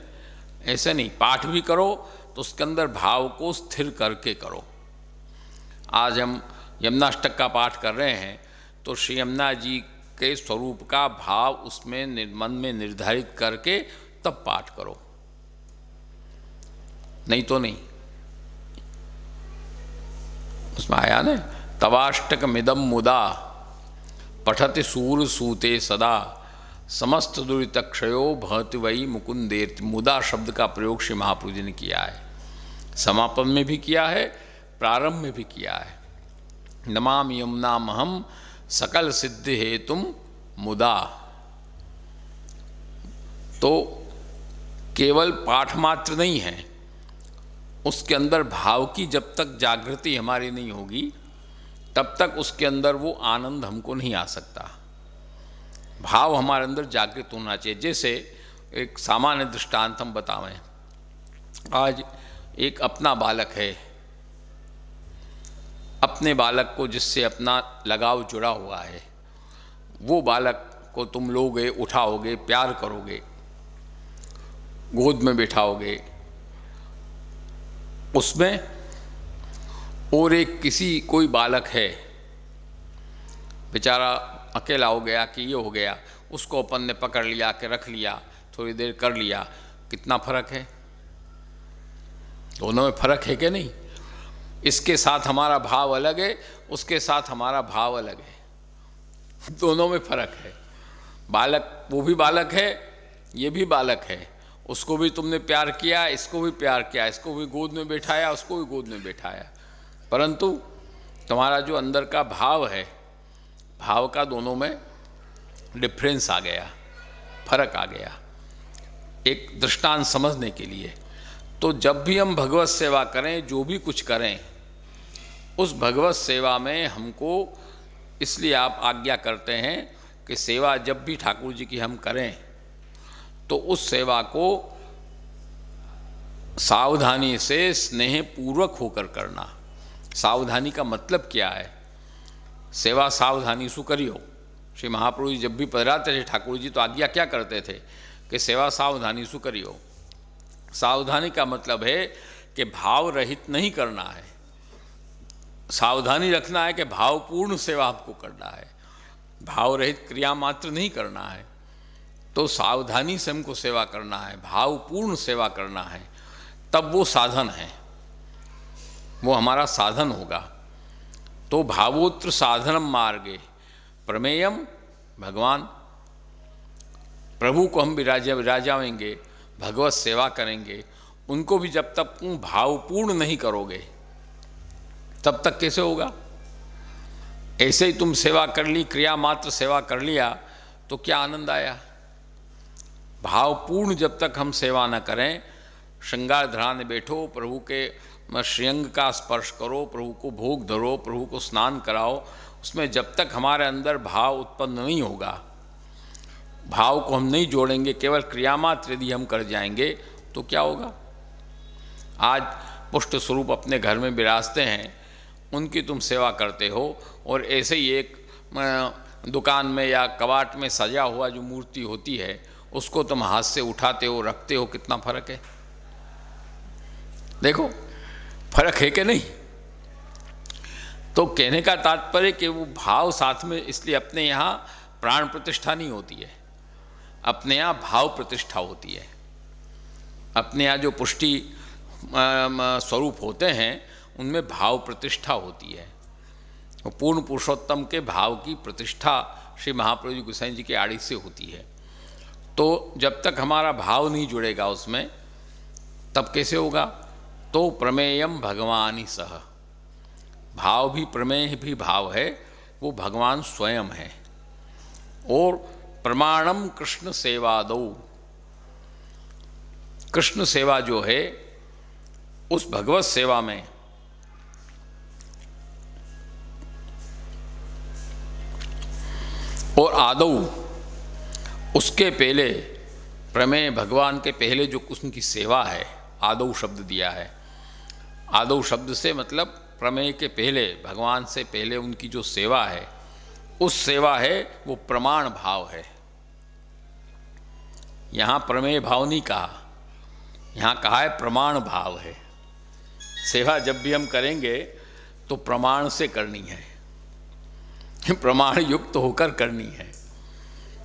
ऐसे नहीं। पाठ भी करो तो उसके अंदर भाव को स्थिर करके करो। आज हम यमुनाष्टक का पाठ कर रहे हैं तो श्री यमुना जी के स्वरूप का भाव उसमें मन में निर्धारित करके तब पाठ करो, नहीं तो नहीं। उसमें आया ना, तवाष्टक मिदम मुदा पठति सूर सूते सदा समस्त दुरितक्षयो भवति वही मुकुंदेर। मुदा शब्द का प्रयोग श्री महाप्रभु जी ने किया है, समापन में भी किया है, प्रारंभ में भी किया है। नमामि यमुनामहं सकल सिद्धि हेतुम मुदा। तो केवल पाठ मात्र नहीं है, उसके अंदर भाव की जब तक जागृति हमारी नहीं होगी तब तक उसके अंदर वो आनंद हमको नहीं आ सकता। भाव हमारे अंदर जागृत होना चाहिए। जैसे एक सामान्य दृष्टांत हम बतावें, आज एक अपना बालक है, अपने बालक को जिससे अपना लगाव जुड़ा हुआ है, वो बालक को तुम लोगे, उठाओगे, प्यार करोगे, गोद में बिठाओगे, उसमें और एक किसी कोई बालक है बेचारा अकेला हो गया कि ये हो गया, उसको अपन ने पकड़ लिया कि रख लिया, थोड़ी देर कर लिया, कितना फर्क है? दोनों में फर्क है कि नहीं? इसके साथ हमारा भाव अलग है, उसके साथ हमारा भाव अलग है, दोनों में फर्क है। बालक, वो भी बालक है, ये भी बालक है, उसको भी तुमने प्यार किया, इसको भी प्यार किया, इसको भी गोद में बैठाया, उसको भी गोद में बैठाया, परंतु तुम्हारा जो अंदर का भाव है भाव का दोनों में डिफरेंस आ गया, फर्क आ गया, एक दृष्टांत समझने के लिए। तो जब भी हम भगवत सेवा करें, जो भी कुछ करें, उस भगवत सेवा में हमको इसलिए आप आज्ञा करते हैं कि सेवा जब भी ठाकुर जी की हम करें तो उस सेवा को सावधानी से स्नेह पूर्वक होकर करना। सावधानी का मतलब क्या है? सेवा सावधानी सु करियो। श्री महाप्रभु जी जब भी पधराते थे ठाकुर जी तो आज्ञा क्या करते थे कि सेवा सावधानी सु करियो। सावधानी का मतलब है कि भाव रहित नहीं करना है, सावधानी रखना है कि भावपूर्ण सेवा आपको करना है, भाव रहित क्रिया मात्र नहीं करना है। तो सावधानी से हमको सेवा करना है, भावपूर्ण सेवा करना है, तब वो साधन है, वो हमारा साधन होगा। तो भावोत्र साधनम मार्गे प्रमेयम, भगवान प्रभु को हम विराजावेंगे, भगवत सेवा करेंगे, उनको भी जब तक तुम भावपूर्ण नहीं करोगे तब तक कैसे होगा? ऐसे ही तुम सेवा कर ली, क्रिया मात्र सेवा कर लिया तो क्या आनंद आया? भावपूर्ण जब तक हम सेवा न करें, श्रृंगार ध्यान में बैठो, प्रभु के श्रृंग का स्पर्श करो, प्रभु को भोग धरो, प्रभु को स्नान कराओ, उसमें जब तक हमारे अंदर भाव उत्पन्न नहीं होगा, भाव को हम नहीं जोड़ेंगे, केवल क्रिया मात्र यदि हम कर जाएंगे तो क्या होगा? आज पुष्ट स्वरूप अपने घर में विराजते हैं, उनकी तुम सेवा करते हो, और ऐसे ही एक दुकान में या कबाट में सजा हुआ जो मूर्ति होती है उसको तुम हाथ से उठाते हो, रखते हो, कितना फर्क है? देखो फर्क है कि नहीं? तो कहने का तात्पर्य कि वो भाव साथ में, इसलिए अपने यहाँ प्राण प्रतिष्ठा नहीं होती है, अपने यहाँ भाव प्रतिष्ठा होती है। अपने यहाँ जो पुष्टि स्वरूप होते हैं उनमें भाव प्रतिष्ठा होती है। वो पूर्ण पुरुषोत्तम के भाव की प्रतिष्ठा श्री महाप्रभु जी गोसाई जी की आड़ी से होती है। तो जब तक हमारा भाव नहीं जुड़ेगा उसमें, तब कैसे होगा? तो प्रमेयम भगवान ही सह, भाव भी प्रमेय भी भाव है, वो भगवान स्वयं है। और प्रमाणम कृष्ण सेवादौ, कृष्ण सेवा जो है उस भगवत सेवा में और आदौ, उसके पहले प्रमेय भगवान के पहले जो उनकी सेवा है, आदौ शब्द दिया है। आदौ शब्द से मतलब प्रमेय के पहले, भगवान से पहले उनकी जो सेवा है, उस सेवा है वो प्रमाण भाव है। यहाँ प्रमेय भाव नहीं कहा, यहाँ कहा है प्रमाण भाव है। सेवा जब भी हम करेंगे तो प्रमाण से करनी है, प्रमाण युक्त होकर करनी है।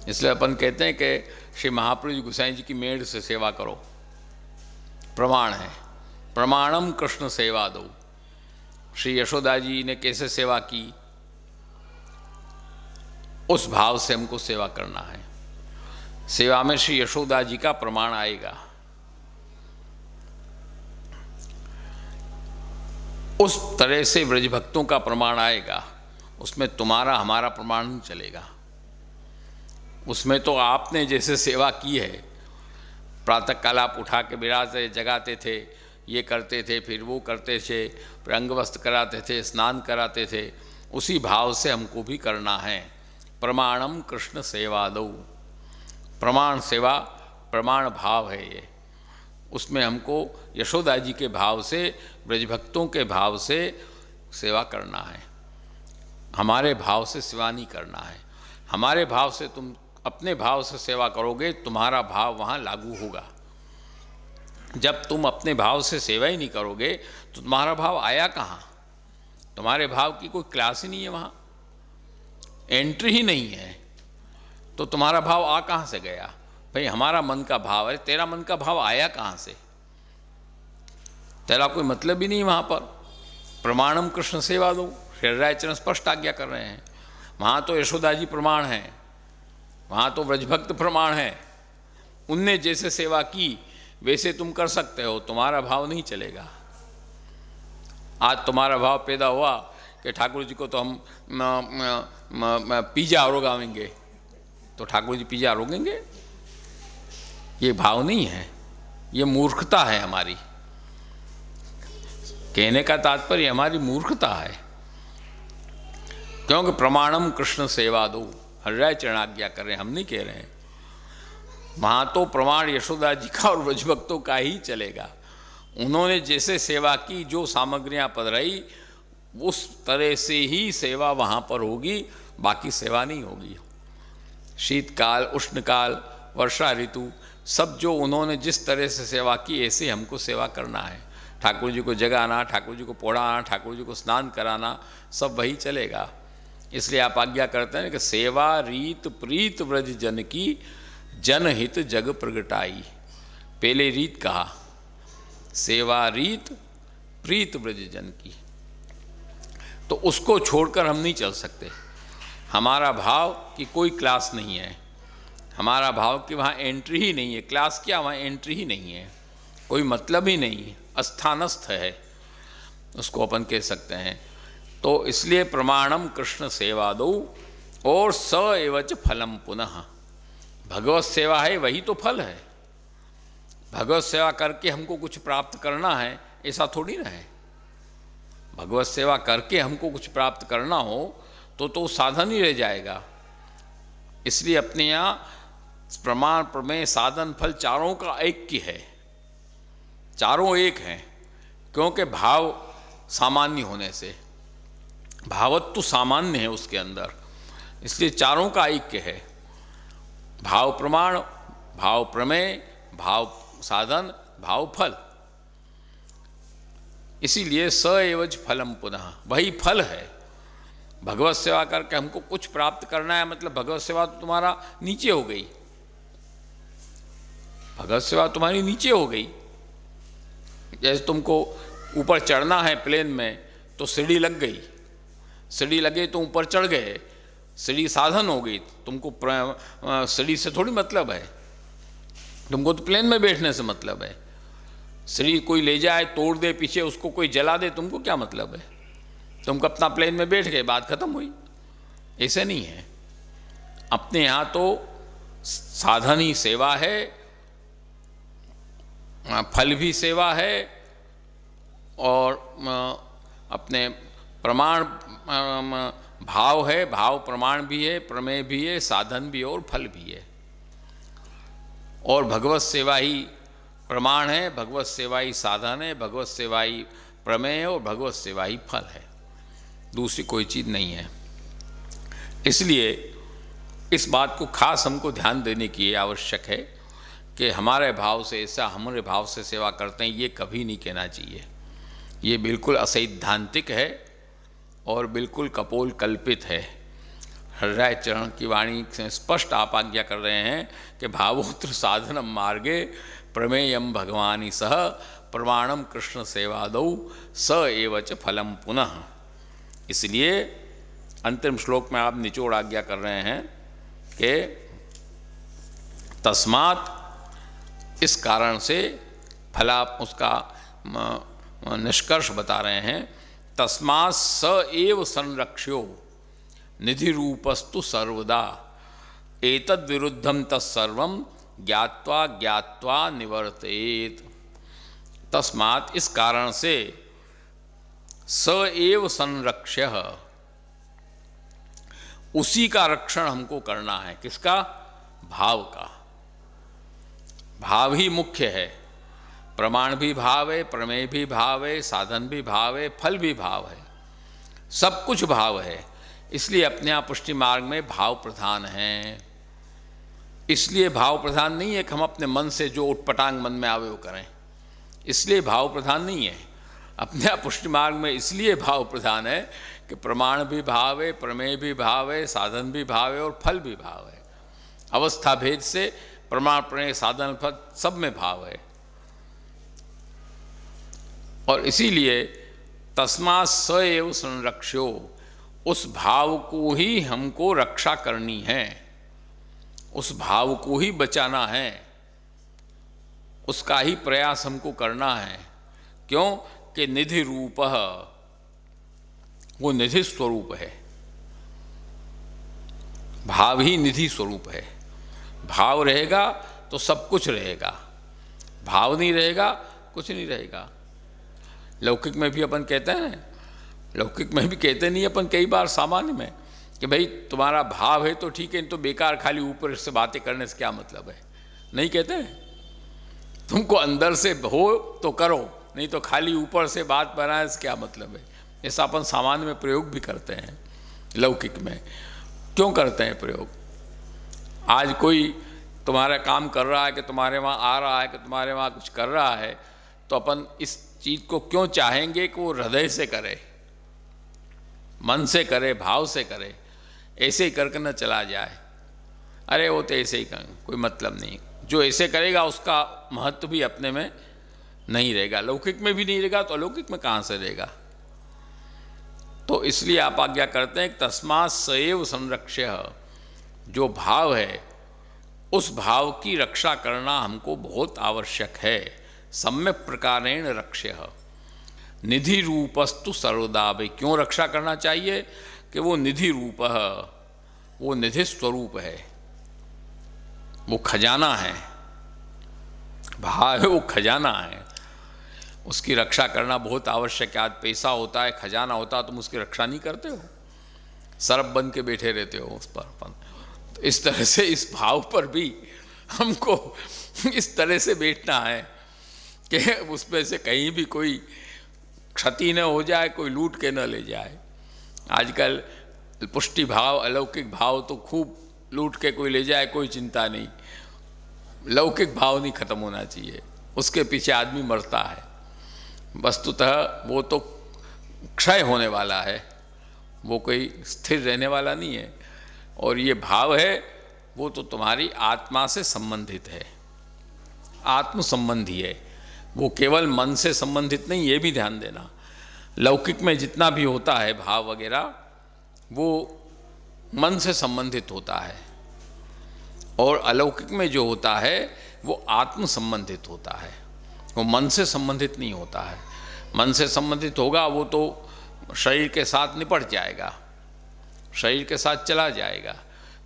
इसलिए अपन कहते हैं कि श्री महाप्रभु जी गोसाई जी की मेड़ से सेवा करो, प्रमाण है। प्रमाणम कृष्ण सेवा दो। श्री यशोदा जी ने कैसे सेवा की, उस भाव से हमको सेवा करना है। सेवा में श्री यशोदा जी का प्रमाण आएगा, उस तरह से ब्रज भक्तों का प्रमाण आएगा, उसमें तुम्हारा हमारा प्रमाण नहीं चलेगा। उसमें तो आपने जैसे सेवा की है, प्रातःकाल आप उठा के बिराजते, जगाते थे, ये करते थे, फिर वो करते थे, फिर अंग वस्त्र कराते थे, स्नान कराते थे, उसी भाव से हमको भी करना है। प्रमाणम कृष्ण सेवादौ, प्रमाण सेवा प्रमाण भाव है ये। उसमें हमको यशोदा जी के भाव से, ब्रजभक्तों के भाव से सेवा करना है, हमारे भाव से सेवा नहीं करना है। हमारे भाव से, तुम अपने भाव से सेवा करोगे, तुम्हारा भाव वहाँ लागू होगा। जब तुम अपने भाव से सेवा ही नहीं करोगे तो तुम्हारा भाव आया कहाँ? तुम्हारे भाव की कोई क्लास ही नहीं है, वहाँ एंट्री ही नहीं है, तो तुम्हारा भाव आ कहाँ से गया? भाई हमारा मन का भाव है, तेरा मन का भाव आया कहाँ से? तेरा कोई मतलब ही नहीं वहाँ पर। प्रमाणम कृष्ण सेवा दो, श्री रायचरण स्पष्ट आज्ञा कर रहे हैं। वहाँ तो यशोदा जी प्रमाण है, वहाँ तो ब्रजभक्त प्रमाण है, उनने जैसे सेवा की वैसे तुम कर सकते हो, तुम्हारा भाव नहीं चलेगा। आज तुम्हारा भाव पैदा हुआ कि ठाकुर जी को तो हम पिज़्ज़ा रोगावेंगे, तो ठाकुर जी पिज़्ज़ा रोगेंगे? ये भाव नहीं है, ये मूर्खता है हमारी। कहने का तात्पर्य हमारी मूर्खता है, क्योंकि प्रमाणम कृष्ण सेवा दो, हृदय चरणाज्ञा कर रहे हैं, हम नहीं कह रहे हैं। वहाँ तो प्रमाण यशोदा जी का और व्रजभक्तों का ही चलेगा। उन्होंने जैसे सेवा की, जो सामग्रियाँ पधराई, उस तरह से ही सेवा वहाँ पर होगी, बाकी सेवा नहीं होगी। शीतकाल, उष्णकाल, वर्षा ऋतु, सब जो उन्होंने जिस तरह से सेवा की, ऐसे हमको सेवा करना है। ठाकुर जी को जगाना, ठाकुर जी को पौड़ाना, ठाकुर जी को स्नान कराना, सब वही चलेगा। इसलिए आप आज्ञा करते हैं कि सेवा रीत प्रीत व्रज जन की, जनहित जग प्रगटाई। पहले रीत कहा, सेवा रीत प्रीत व्रज जन की, तो उसको छोड़कर हम नहीं चल सकते। हमारा भाव कि कोई क्लास नहीं है, हमारा भाव कि वहाँ एंट्री ही नहीं है। क्लास क्या, वहाँ एंट्री ही नहीं है, कोई मतलब ही नहीं है, अस्थानस्थ है, उसको अपन कह सकते हैं। तो इसलिए प्रमाणम कृष्ण सेवा दो और स एवच फलम पुनः। भगवत सेवा है, वही तो फल है। भगवत सेवा करके हमको कुछ प्राप्त करना है, ऐसा थोड़ी ना है। भगवत सेवा करके हमको कुछ प्राप्त करना हो तो साधन ही रह जाएगा। इसलिए अपने यहाँ प्रमाण, प्रमेय, साधन, फल चारों का ऐक्य है, चारों एक हैं। क्योंकि भाव सामान्य होने से, भावत्व सामान्य है उसके अंदर, इसलिए चारों का ऐक्य है। भाव प्रमाण, भाव प्रमेय, भाव साधन, भाव फल। इसीलिए स एवज फलम पुनः, वही फल है। भगवत सेवा करके हमको कुछ प्राप्त करना है, मतलब भगवत सेवा तो तुम्हारा नीचे हो गई, भगवत सेवा तुम्हारी नीचे हो गई। जैसे तुमको ऊपर चढ़ना है प्लेन में, तो सीढ़ी लग गई, सीढ़ी लगे तो ऊपर चढ़ गए, सीढ़ी साधन हो गई। तुमको सीढ़ी से थोड़ी मतलब है, तुमको तो प्लेन में बैठने से मतलब है। सीढ़ी कोई ले जाए, तोड़ दे पीछे, उसको कोई जला दे, तुमको क्या मतलब है? तुमको अपना प्लेन में बैठ गए, बात खत्म हुई। ऐसे नहीं है। अपने यहाँ तो साधन ही सेवा है, फल भी सेवा है, और अपने प्रमाण भाव है, भाव प्रमाण भी है, प्रमेय भी है, साधन भी है और फल भी है। और भगवत सेवा ही प्रमाण है, भगवत सेवा ही साधन है, भगवत सेवा ही प्रमेय है और भगवत सेवा ही फल है, दूसरी कोई चीज़ नहीं है। इसलिए इस बात को खास हमको ध्यान देने की आवश्यक है कि हमारे भाव से ऐसा, हमारे भाव से सेवा करते हैं, ये कभी नहीं कहना चाहिए। ये बिल्कुल असैद्धांतिक है और बिल्कुल कपोल कल्पित है। हृदय चरण की वाणी से स्पष्ट आप आज्ञा कर रहे हैं कि भावोत्र साधनम मार्गे प्रमेयम भगवानी सह प्रमाणम कृष्ण सेवादौ स एवच फलम पुनः। इसलिए अंतिम श्लोक में आप निचोड़ आज्ञा कर रहे हैं कि तस्मात्, इस कारण से, फला उसका निष्कर्ष बता रहे हैं, तस्मात् स एव संरक्ष्यो निधि रूपस्तु सर्वदा एतद् विरुद्धम तत्सर्वम ज्ञात्वा ज्ञात्वा निवर्तेत। तस्मात्, इस कारण से, स एव संरक्ष्य, उसी का रक्षण हमको करना है। किसका? भाव का। भाव ही मुख्य है। प्रमाण भी भाव है, प्रमेय भी भाव है, साधन भी भाव है, फल भी भाव है, सब कुछ भाव है। इसलिए अपने आप पुष्टि मार्ग में भाव प्रधान है। इसलिए भाव प्रधान नहीं है कि हम अपने मन से जो उटपटांग मन में आवे वो करें, इसलिए भाव प्रधान नहीं है। अपने आप पुष्टि मार्ग में इसलिए भाव प्रधान है कि प्रमाण भी भाव है, प्रमेय भी भाव है, साधन भी भाव है और फल भी भाव है। अवस्था भेद से प्रमाण, प्रमेय, साधन, फल सब में भाव है। और इसीलिए तस्मात् स एव संरक्ष्यो, उस भाव को ही हमको रक्षा करनी है, उस भाव को ही बचाना है, उसका ही प्रयास हमको करना है। क्यों? कि निधि रूपः, वो निधि स्वरूप है। भाव ही निधि स्वरूप है। भाव रहेगा तो सब कुछ रहेगा, भाव नहीं रहेगा कुछ नहीं रहेगा। लौकिक में भी अपन कहते हैं, लौकिक में भी कहते नहीं अपन कई बार सामान्य में, कि भाई तुम्हारा भाव है तो ठीक है, तो बेकार खाली ऊपर से बातें करने से क्या मतलब है। नहीं कहते हैं, तुमको अंदर से हो तो करो, नहीं तो खाली ऊपर से बात बनाने से क्या मतलब है। ऐसा अपन सामान्य में प्रयोग भी करते हैं। लौकिक में क्यों करते हैं प्रयोग? आज कोई तुम्हारा काम कर रहा है कि तुम्हारे वहाँ आ रहा है कि तुम्हारे वहाँ कुछ कर रहा है, तो अपन इस चीज़ को क्यों चाहेंगे कि वो हृदय से करे, मन से करे, भाव से करे। ऐसे ही करके न चला जाए, अरे वो तो ऐसे ही कर, कोई मतलब नहीं। जो ऐसे करेगा उसका महत्व भी अपने में नहीं रहेगा, लौकिक में भी नहीं रहेगा, तो अलौकिक में कहाँ से रहेगा। तो इसलिए आप आज्ञा करते हैं, तस्मात् सएव संरक्ष्य, जो भाव है उस भाव की रक्षा करना हमको बहुत आवश्यक है। सम्यक प्रकारेण रक्ष्य निधि रूपस्तु सर्वदा। भाई क्यों रक्षा करना चाहिए? कि वो निधि रूप है, वो निधि स्वरूप है, वो खजाना है। भाव है वो खजाना है, उसकी रक्षा करना बहुत आवश्यक है। आज पैसा होता है, खजाना होता है, तुम उसकी रक्षा नहीं करते हो, सरब बन के बैठे रहते हो उस पर। अपन तो इस तरह से इस भाव पर भी हमको इस तरह से बैठना है कि उसमें से कहीं भी कोई क्षति न हो जाए, कोई लूट के न ले जाए। आजकल पुष्टि भाव, अलौकिक भाव तो खूब लूट के कोई ले जाए, कोई चिंता नहीं। लौकिक भाव नहीं खत्म होना चाहिए, उसके पीछे आदमी मरता है। वस्तुतः वो तो क्षय होने वाला है, वो कोई स्थिर रहने वाला नहीं है। और ये भाव है वो तो तुम्हारी आत्मा से संबंधित है, आत्म संबंधी है, वो केवल मन से संबंधित नहीं, ये भी ध्यान देना। लौकिक में जितना भी होता है भाव वगैरह, वो मन से संबंधित होता है, और अलौकिक में जो होता है वो आत्म संबंधित होता है, वो मन से संबंधित नहीं होता है। मन से संबंधित होगा वो तो शरीर के साथ निपट जाएगा, शरीर के साथ चला जाएगा,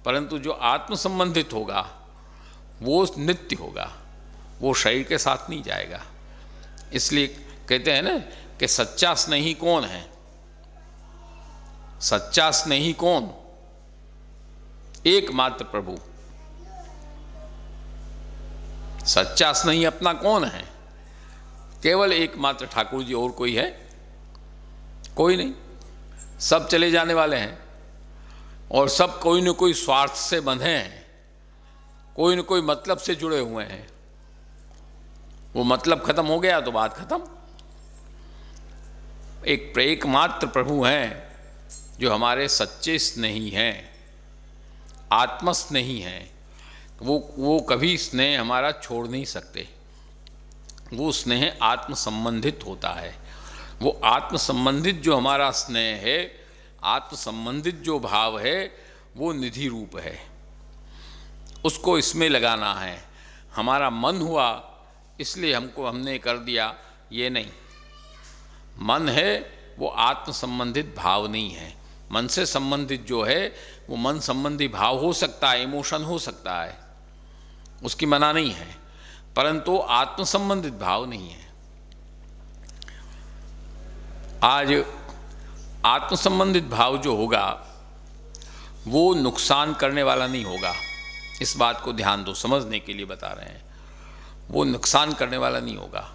परंतु जो आत्म संबंधित होगा वो नित्य होगा, वो शरीर के साथ नहीं जाएगा। इसलिए कहते हैं ना कि सच्चा स्नेही कौन है? सच्चा स्नेही कौन? एकमात्र प्रभु। सच्चा स्नेही अपना कौन है? केवल एकमात्र ठाकुर जी, और कोई है? कोई नहीं। सब चले जाने वाले हैं, और सब कोई न कोई स्वार्थ से बंधे हैं, कोई न कोई मतलब से जुड़े हुए हैं। वो मतलब खत्म हो गया तो बात खत्म। एकमात्र प्रभु हैं जो हमारे सच्चे स्नेही हैं, आत्मस्नेही हैं। वो कभी स्नेह हमारा छोड़ नहीं सकते। वो स्नेह आत्म संबंधित होता है। वो आत्म संबंधित जो हमारा स्नेह है, आत्म संबंधित जो भाव है, वो निधि रूप है। उसको इसमें लगाना है। हमारा मन हुआ इसलिए हमने कर दिया, ये नहीं। मन है वो आत्म संबंधित भाव नहीं है। मन से संबंधित जो है वो मन संबंधी भाव हो सकता है, इमोशन हो सकता है, उसकी मना नहीं है, परंतु आत्म संबंधित भाव नहीं है। आज आत्म संबंधित भाव जो होगा वो नुकसान करने वाला नहीं होगा। इस बात को ध्यान दो, समझने के लिए बता रहे हैं। वो नुकसान करने वाला नहीं होगा।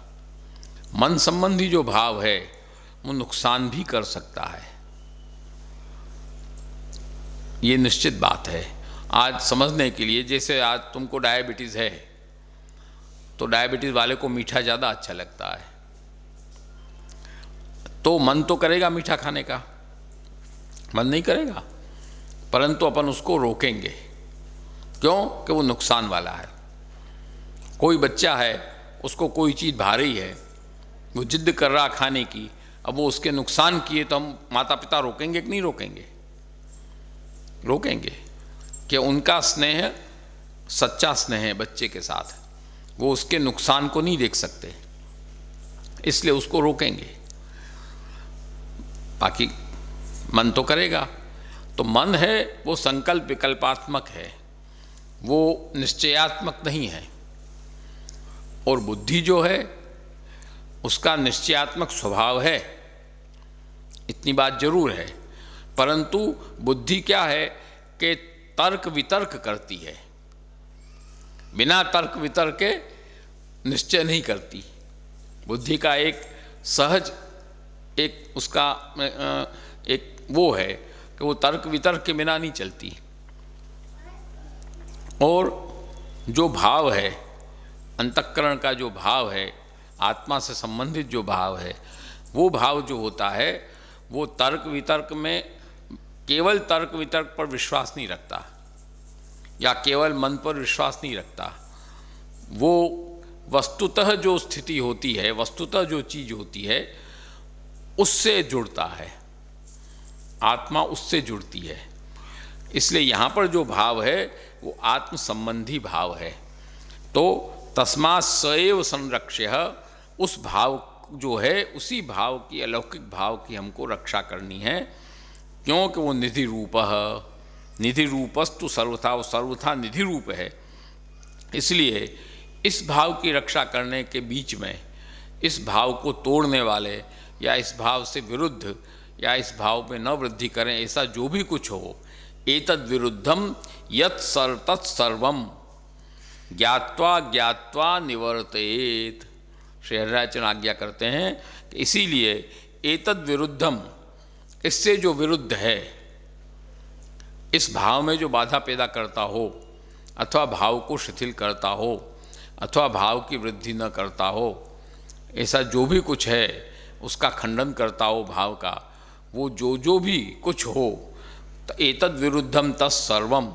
मन संबंधी जो भाव है वो नुकसान भी कर सकता है, ये निश्चित बात है। आज समझने के लिए, जैसे आज तुमको डायबिटीज़ है तो डायबिटीज़ वाले को मीठा ज़्यादा अच्छा लगता है, तो मन तो करेगा मीठा खाने का, मन नहीं करेगा, परंतु अपन उसको रोकेंगे। क्यों? कि वो नुकसान वाला है। कोई बच्चा है, उसको कोई चीज़ भा रही है, वो जिद कर रहा खाने की, अब वो उसके नुकसान किए तो हम माता पिता रोकेंगे कि नहीं रोकेंगे? रोकेंगे। कि उनका स्नेह सच्चा स्नेह है बच्चे के साथ, वो उसके नुकसान को नहीं देख सकते, इसलिए उसको रोकेंगे। बाकी मन तो करेगा। तो मन है वो संकल्प विकल्पात्मक है, वो निश्चयात्मक नहीं है। और बुद्धि जो है उसका निश्चयात्मक स्वभाव है, इतनी बात जरूर है। परंतु बुद्धि क्या है कि तर्क वितर्क करती है, बिना तर्क वितर्क के निश्चय नहीं करती। बुद्धि का एक सहज एक उसका एक वो है कि वो तर्क वितर्क के बिना नहीं चलती। और जो भाव है, अंतःकरण का जो भाव है, आत्मा से संबंधित जो भाव है, वो भाव जो होता है वो तर्क वितर्क में केवल तर्क वितर्क पर विश्वास नहीं रखता या केवल मन पर विश्वास नहीं रखता। वो वस्तुतः जो स्थिति होती है, वस्तुतः जो चीज़ होती है, उससे जुड़ता है, आत्मा उससे जुड़ती है। इसलिए यहाँ पर जो भाव है वो आत्म संबंधी भाव है। तो तस्मात् सएव संरक्ष्य, उस भाव जो है, उसी भाव की, अलौकिक भाव की हमको रक्षा करनी है, क्योंकि वो निधि रूप, निधि रूपस्तु सर्वथा, वो सर्वथा निधि रूप है। इसलिए इस भाव की रक्षा करने के बीच में इस भाव को तोड़ने वाले या इस भाव से विरुद्ध या इस भाव में न वृद्धि करें, ऐसा जो भी कुछ हो, एतद् विरुद्धम यत् तत्सर्वम ज्ञात्वा ज्ञात्वा निवर्तेत। श्री हरिरायचरण आज्ञा करते हैं कि इसीलिए एतद् विरुद्धम, इससे जो विरुद्ध है, इस भाव में जो बाधा पैदा करता हो अथवा भाव को शिथिल करता हो अथवा भाव की वृद्धि न करता हो, ऐसा जो भी कुछ है उसका खंडन करता हो भाव का, वो जो भी कुछ हो, तो एतद् विरुद्धम तत्सर्वम,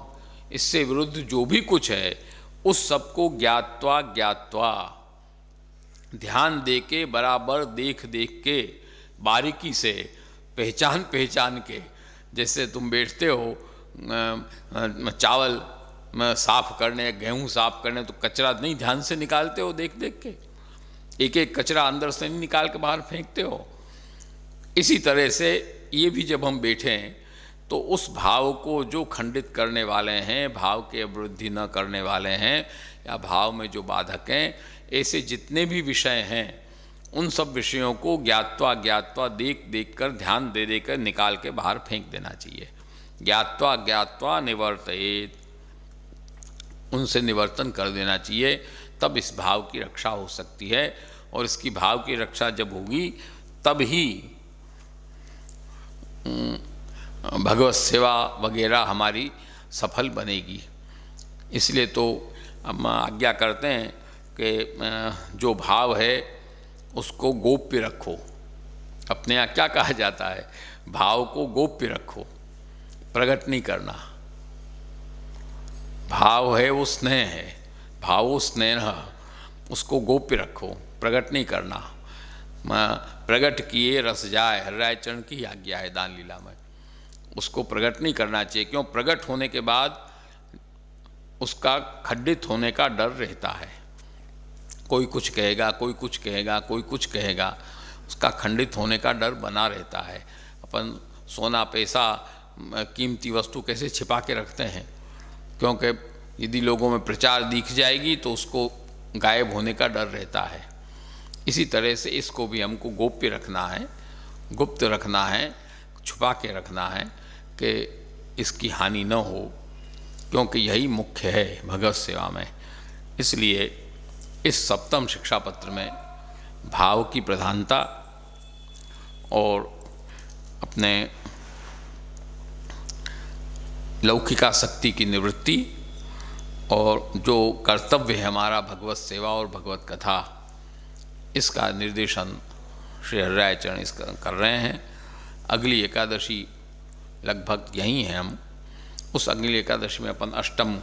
इससे विरुद्ध जो भी कुछ है उस सबको ज्ञात्वा ज्ञात्वा, ध्यान दे के, बराबर देख देख के, बारीकी से, पहचान पहचान के, जैसे तुम बैठते हो चावल साफ करने, गेहूँ साफ करने, तो कचरा नहीं ध्यान से निकालते हो देख देख के, एक एक कचरा अंदर से नहीं निकाल के बाहर फेंकते हो। इसी तरह से ये भी जब हम बैठें तो उस भाव को जो खंडित करने वाले हैं, भाव के वृद्धि न करने वाले हैं, या भाव में जो बाधक हैं, ऐसे जितने भी विषय हैं, उन सब विषयों को ज्ञात्वा ज्ञात्वा, देख देख कर, ध्यान दे देकर निकाल के बाहर फेंक देना चाहिए। ज्ञात्वा ज्ञात्वा निवर्तेत, उनसे निवर्तन कर देना चाहिए, तब इस भाव की रक्षा हो सकती है। और इसकी भाव की रक्षा जब होगी तब ही भगवत सेवा वगैरह हमारी सफल बनेगी। इसलिए तो हम आज्ञा करते हैं कि जो भाव है उसको गोप्य रखो। अपने यहाँ क्या कहा जाता है, भाव को गोप्य रखो, प्रकट नहीं करना। भाव है वो स्नेह है, भावो स्नेह, उसको गोप्य रखो, प्रकट नहीं करना। प्रकट किए रस जाए, हरिरायचरण की आज्ञा है दान लीला में, उसको प्रकट नहीं करना चाहिए। क्यों? प्रकट होने के बाद उसका खंडित होने का डर रहता है। कोई कुछ कहेगा, कोई कुछ कहेगा, कोई कुछ कहेगा, उसका खंडित होने का डर बना रहता है। अपन सोना पैसा कीमती वस्तु कैसे छिपा के रखते हैं, क्योंकि यदि लोगों में प्रचार दिख जाएगी तो उसको गायब होने का डर रहता है। इसी तरह से इसको भी हमको गोप्य रखना है, गुप्त रखना है, छुपा के रखना है कि इसकी हानि न हो, क्योंकि यही मुख्य है भगवत सेवा में। इसलिए इस सप्तम शिक्षा पत्र में भाव की प्रधानता और अपने लौकिकासक्ति की निवृत्ति और जो कर्तव्य है हमारा भगवत सेवा और भगवत कथा, इसका निर्देशन श्री हरिरायचरण इसका कर रहे हैं। अगली एकादशी लगभग यहीं है, हम उस अगली एकादशी में अपन अष्टम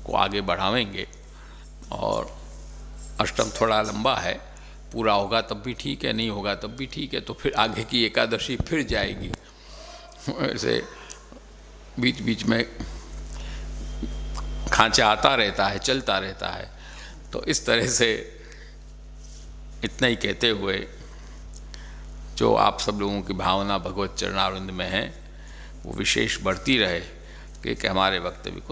को आगे बढ़ावेंगे, और अष्टम थोड़ा लंबा है, पूरा होगा तब भी ठीक है, नहीं होगा तब भी ठीक है, तो फिर आगे की एकादशी फिर जाएगी। ऐसे बीच बीच में खांचा आता रहता है, चलता रहता है। तो इस तरह से इतना ही कहते हुए जो आप सब लोगों की भावना भगवत चरणारविंद में है वो विशेष बढ़ती रहे कि हमारे वक्तव्य को